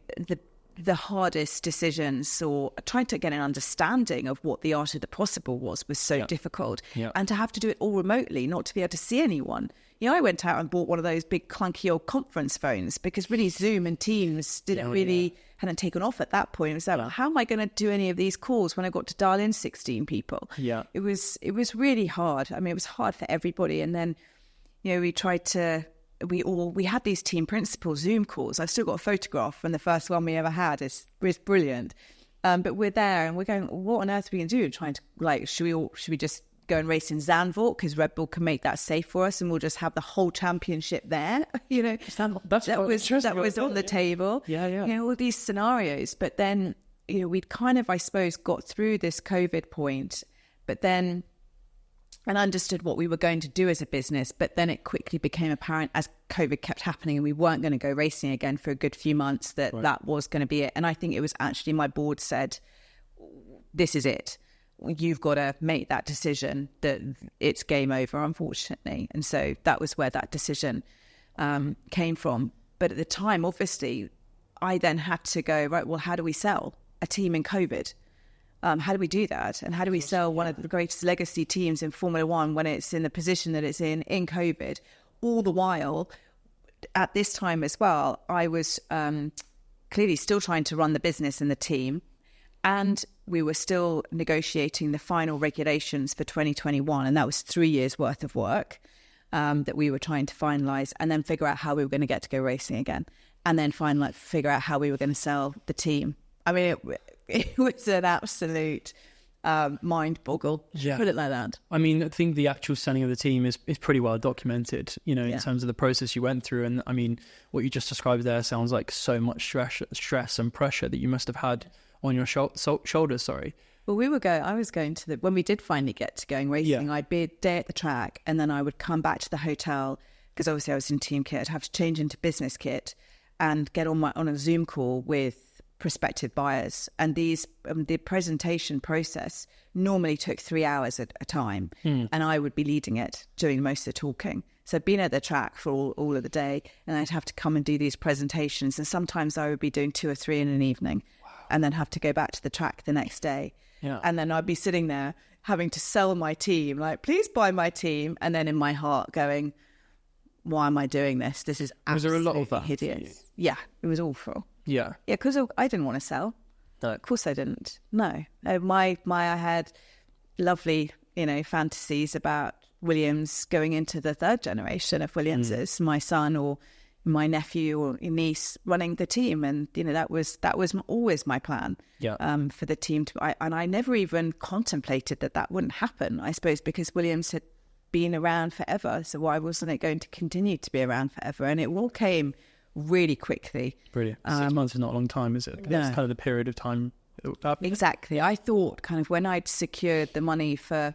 the hardest decisions, or trying to get an understanding of what the art of the possible was so difficult. Yeah. And to have to do it all remotely, not to be able to see anyone. I went out and bought one of those big clunky old conference phones, because really Zoom and Teams hadn't taken off at that point. It was like, how am I going to do any of these calls when I got to dial in 16 people? Yeah. It was really hard. I mean, it was hard for everybody. And then, we had these team principal Zoom calls. I've still got a photograph from the first one we ever had. It's brilliant. But we're there and we're going, what on earth are we going to do? Trying to should we just go and race in Zandvoort because Red Bull can make that safe for us, and we'll just have the whole championship there. That was on the table. All these scenarios. But then we'd kind of, I suppose, got through this COVID point, but then and understood what we were going to do as a business. But then it quickly became apparent as COVID kept happening and we weren't going to go racing again for a good few months that was going to be it. And I think it was actually my board said, this is it. You've got to make that decision that it's game over, unfortunately. And so that was where that decision came from. But at the time, obviously, I then had to go, right, well, how do we sell a team in COVID? How do we do that? And how do we sell one of the greatest legacy teams in Formula One when it's in the position that it's in COVID? All the while, at this time as well, I was clearly still trying to run the business and the team. And we were still negotiating the final regulations for 2021. And that was 3 years worth of work that we were trying to finalise, and then figure out how we were going to get to go racing again. And then finally figure out how we were going to sell the team. I mean, it was an absolute mind boggle, put it like that. I mean, I think the actual selling of the team is pretty well documented, in terms of the process you went through. And I mean, what you just described there sounds like so much stress and pressure that you must have had on your shoulders. Well, I was going to when we did finally get to going racing, I'd be a day at the track, and then I would come back to the hotel, because obviously I was in team kit. I'd have to change into business kit and get on a Zoom call with prospective buyers. And the presentation process normally took 3 hours at a time, and I would be leading it, doing most of the talking. So I'd been at the track for all of the day, and I'd have to come and do these presentations. And sometimes I would be doing 2 or 3 in an evening. And then have to go back to the track the next day. Yeah. And then I'd be sitting there having to sell my team, like, please buy my team. And then in my heart going, why am I doing this? This is absolutely was there a lot of that hideous. Yeah, it was awful. Yeah. Yeah, because I didn't want to sell. No. Of course I didn't. No. I had lovely, fantasies about Williams going into the third generation of Williamses, my son, or my nephew or niece running the team, and that was always my plan. For the team and I never even contemplated that wouldn't happen. I suppose because Williams had been around forever, so why wasn't it going to continue to be around forever? And it all came really quickly. Brilliant. 6 months is not a long time, is it? That's kind of the period of time. Exactly. I thought kind of when I'd secured the money to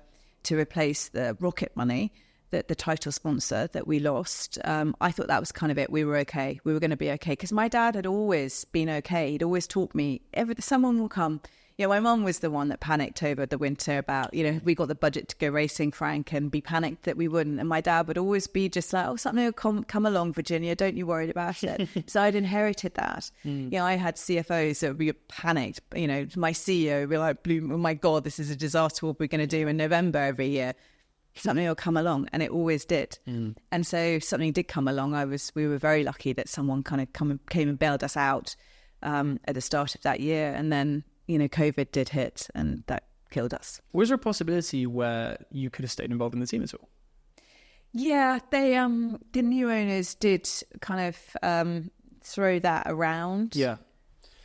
replace the Rocket money, the title sponsor that we lost, I thought that was kind of it. We were okay. We were going to be okay. Because my dad had always been okay. He'd always taught me, someone will come. My mum was the one that panicked over the winter about, we got the budget to go racing, Frank, and be panicked that we wouldn't. And my dad would always be just like, something will come along, Virginia, don't you worry about it. So I'd inherited that. I had CFOs that would be panicked. My CEO would be like, oh my God, this is a disaster. What we're going to do in November every year. Something will come along, and it always did. And so something did come along. We were very lucky that someone kind of came and bailed us out at the start of that year, and then COVID did hit, and that killed us. Was there a possibility where you could have stayed involved in the team at all? Yeah, they the new owners did kind of throw that around. Yeah,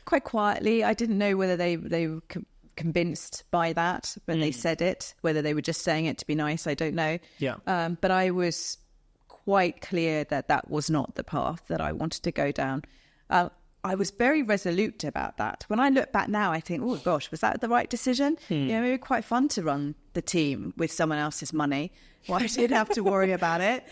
quite quietly. I didn't know whether they were convinced by that when they said it, whether they were just saying it to be nice, I don't know. But I was quite clear that was not the path that I wanted to go down. I was very resolute about that. When I look back now, I think, oh gosh, was that the right decision? It would be quite fun to run the team with someone else's money. Why did I have to worry about it?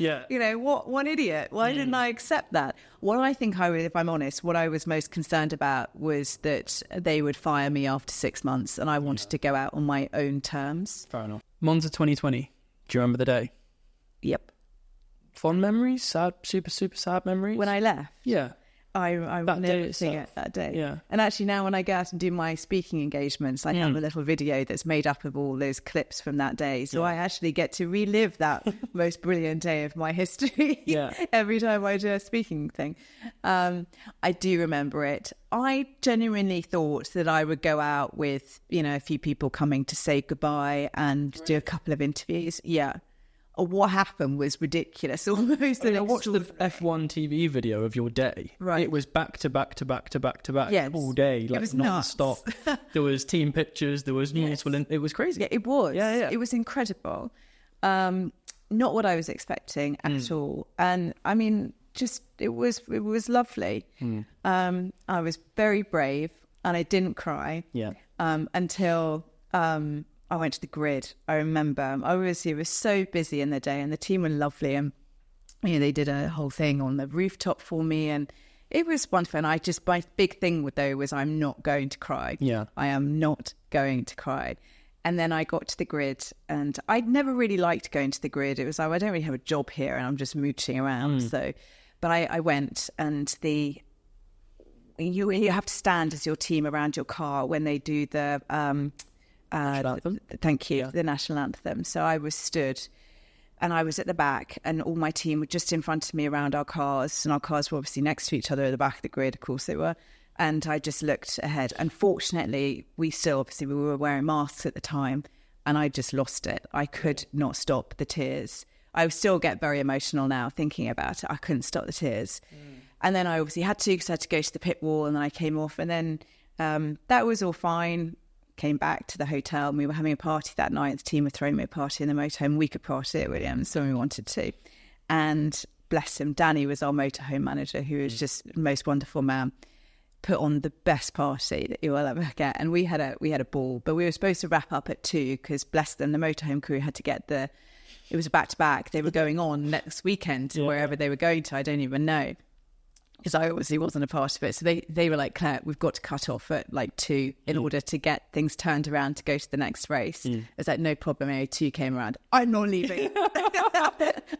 What one idiot. Why didn't I accept that? What I think if I'm honest, what I was most concerned about was that they would fire me after 6 months, and I wanted to go out on my own terms. Fair enough. Monza 2020. Do you remember the day? Yep. Fond memories? Sad, super, super sad memories? When I left? Yeah. I will never forget that day. Yeah. And actually now when I go out and do my speaking engagements, I have a little video that's made up of all those clips from that day. So I actually get to relive that most brilliant day of my history every time I do a speaking thing. I do remember it. I genuinely thought that I would go out with, a few people coming to say goodbye and do a couple of interviews. Yeah. What happened was ridiculous. Almost. I watched the F1 TV video of your day. Right. It was back to back to back to back to back all day, like it was non-stop. There was team pictures. There was multiple. It was crazy. Yeah, it was. Yeah. It was incredible. Not what I was expecting at all. And I mean, just it was lovely. I was very brave, and I didn't cry. Yeah. Until I went to the grid. I remember it was so busy in the day, and the team were lovely, and they did a whole thing on the rooftop for me, and it was wonderful. And my big thing though was I'm not going to cry. Yeah, I am not going to cry. And then I got to the grid, and I'd never really liked going to the grid. It was like, I don't really have a job here, and I'm just mooching around. But I went, and you have to stand as your team around your car when they do the thank you, the national anthem. So I was stood, and I was at the back, and all my team were just in front of me around our cars, and our cars were obviously next to each other at the back of the grid, of course they were. And I just looked ahead, and fortunately we were wearing masks at the time, and I just lost it. I could not stop the tears. I still get very emotional now thinking about it. I couldn't stop the tears. And then I obviously had to, because I had to go to the pit wall, and then I came off, and then that was all fine. Came back to the hotel, and we were having a party that night. The team were throwing me a party in the motorhome. We could party at Williams, so we wanted to. And bless him, Danny was our motorhome manager, who was just the most wonderful man. Put on the best party that you will ever get, and we had a ball. But we were supposed to wrap up at 2 because bless them, the motorhome crew had to get it was a back to back. They were going on next weekend to wherever they were going to. I don't even know, because I obviously wasn't a part of it. So they were like, Claire, we've got to cut off at like 2 in order to get things turned around to go to the next race. It's like, no problem. 2 came around. I'm not leaving.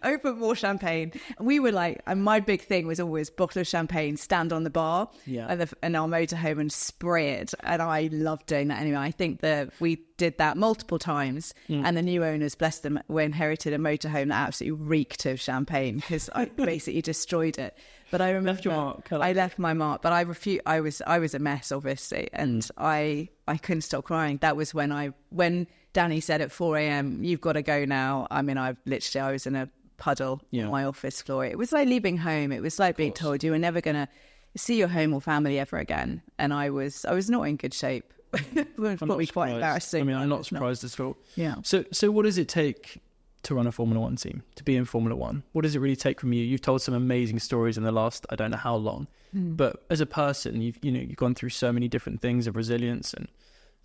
Open more champagne. And we were like, and my big thing was always bottle of champagne, stand on the bar and our motorhome and spray it. And I loved doing that anyway. I think that we did that multiple times, and the new owners, bless them, we inherited a motorhome that absolutely reeked of champagne because I basically destroyed it. But I remember I left my mark, but I refused. I was a mess, obviously, and I couldn't stop crying. That was when Danny said at 4 a.m, you've got to go now. I mean, I was in a puddle on my office floor. It was like leaving home. It was like being told you were never going to see your home or family ever again. And I was not in good shape. Probably quite embarrassing. I mean, I'm not surprised at all. Yeah. So what does it take to run a Formula One team, to be in Formula One? What does it really take from you? You've told some amazing stories in the last, I don't know how long, but as a person, you've gone through so many different things of resilience and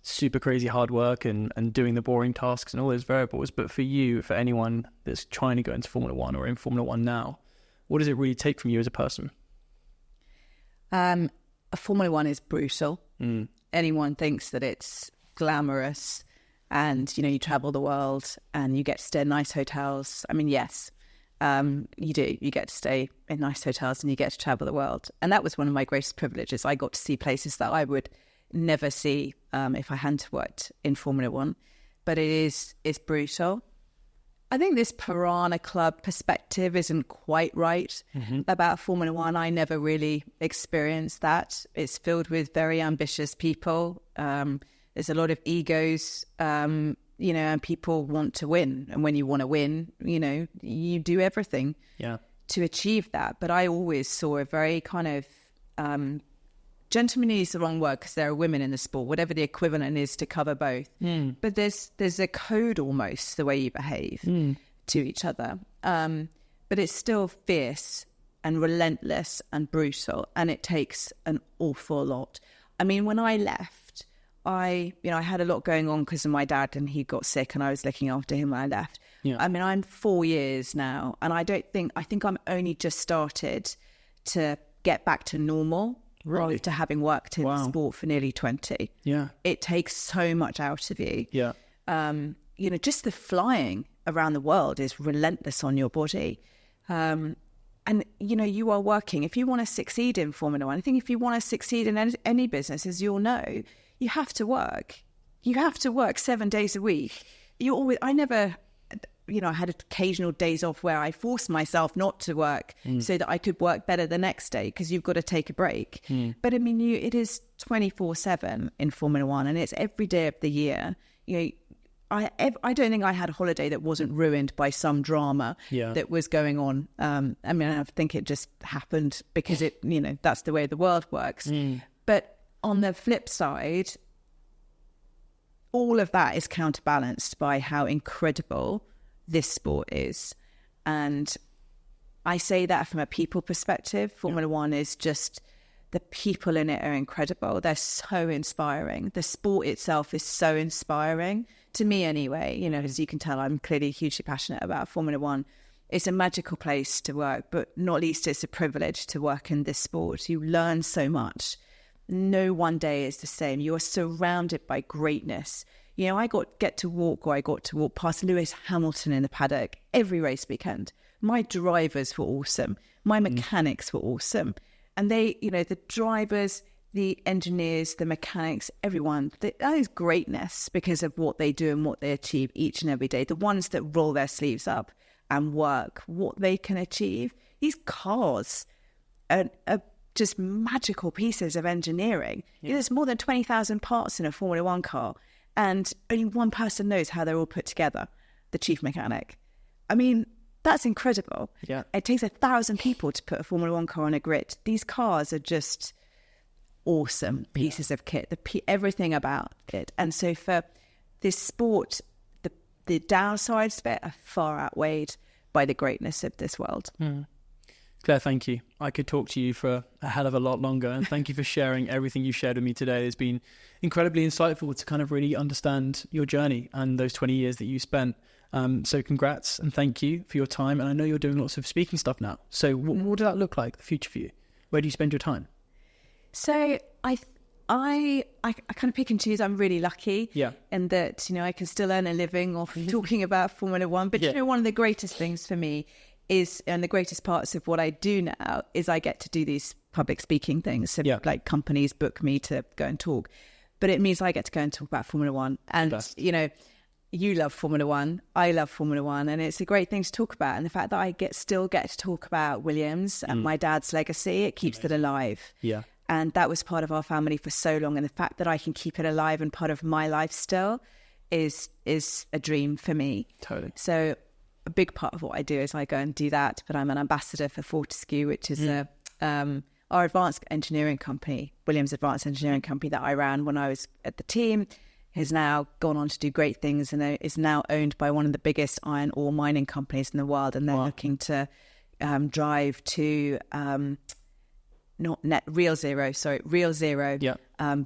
super crazy hard work and doing the boring tasks and all those variables. But for you, for anyone that's trying to go into Formula One or in Formula One now, what does it really take from you as a person? A Formula One is brutal. Anyone thinks that it's glamorous and, you travel the world and you get to stay in nice hotels. I mean, yes, you do. You get to stay in nice hotels and you get to travel the world. And that was one of my greatest privileges. I got to see places that I would never see if I hadn't worked in Formula One. But it's brutal. I think this Piranha Club perspective isn't quite right about Formula One. I never really experienced that. It's filled with very ambitious people. There's a lot of egos, and people want to win. And when you want to win, you do everything to achieve that. But I always saw a very kind of gentlemanly is the wrong word because there are women in the sport, whatever the equivalent is to cover both. But there's a code almost the way you behave to each other. But it's still fierce and relentless and brutal, and it takes an awful lot. I mean, when I left, I had a lot going on because of my dad, and he got sick and I was looking after him when I left. I mean, I'm 4 years now, and I think I'm only just started to get back to normal. Really? After having worked in sport for nearly 20. Yeah. It takes so much out of you. Yeah. Just the flying around the world is relentless on your body. And, you are working. If you want to succeed in Formula One, I think if you want to succeed in any business, as you'll know, you have to work. You have to work 7 days a week. I had occasional days off where I forced myself not to work so that I could work better the next day because you've got to take a break. But I mean, it is 24/7 in Formula One, and it's every day of the year. I don't think I had a holiday that wasn't ruined by some drama that was going on. I mean, I think it just happened because that's the way the world works. But on the flip side, all of that is counterbalanced by how incredible this sport is. And I say that from a people perspective. Formula One is just, the people in it are incredible. They're so inspiring. The sport itself is so inspiring to me anyway. As you can tell, I'm clearly hugely passionate about Formula One. It's a magical place to work, but not least it's a privilege to work in this sport. You learn so much. No one day is the same. You are surrounded by greatness. I got to walk past Lewis Hamilton in the paddock every race weekend. My drivers were awesome. My mechanics were awesome. And they, the drivers, the engineers, the mechanics, everyone, that is greatness because of what they do and what they achieve each and every day. The ones that roll their sleeves up and work, what they can achieve. These cars are just magical pieces of engineering. There's more than 20,000 parts in a Formula One car. And only one person knows how they're all put together, the chief mechanic. I mean, that's incredible. Yeah. It takes 1,000 people to put a Formula One car on a grid. These cars are just awesome pieces of kit, everything about it. And so for this sport, the downsides of it are far outweighed by the greatness of this world. Claire, thank you. I could talk to you for a hell of a lot longer, and thank you for sharing everything you shared with me today. It's been incredibly insightful to kind of really understand your journey and those 20 years that you spent. So congrats and thank you for your time. And I know you're doing lots of speaking stuff now. So what does that look like, the future for you? Where do you spend your time? So I kind of pick and choose. I'm really lucky in that, I can still earn a living off talking about Formula One. But one of the greatest things for me is, and the greatest parts of what I do now is I get to do these public speaking things. So like companies book me to go and talk, but it means I get to go and talk about Formula One. And, you love Formula One, I love Formula One, and it's a great thing to talk about. And the fact that I still get to talk about Williams and my dad's legacy, it keeps it alive. Yeah. And that was part of our family for so long. And the fact that I can keep it alive and part of my life still is a dream for me. Totally. So a big part of what I do is I go and do that, but I'm an ambassador for Fortescue, which is our advanced engineering company, Williams Advanced Engineering Company that I ran when I was at the team, has now gone on to do great things and is now owned by one of the biggest iron ore mining companies in the world. And they're looking to drive to real zero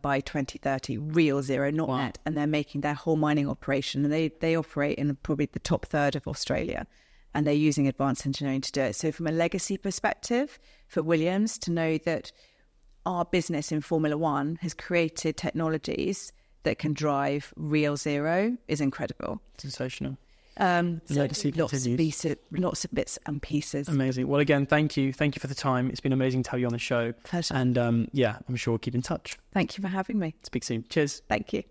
by 2030, real zero, not net. And they're making their whole mining operation. And they operate in probably the top third of Australia. And they're using advanced engineering to do it. So from a legacy perspective, for Williams to know that our business in Formula One has created technologies that can drive real zero is incredible. Sensational. Legacy lots of bits and pieces. Amazing. Well, again, thank you for the time. It's been amazing to have you on the show. Pleasure. And I'm sure we'll keep in touch. Thank you for having me. Speak soon. Cheers. Thank you.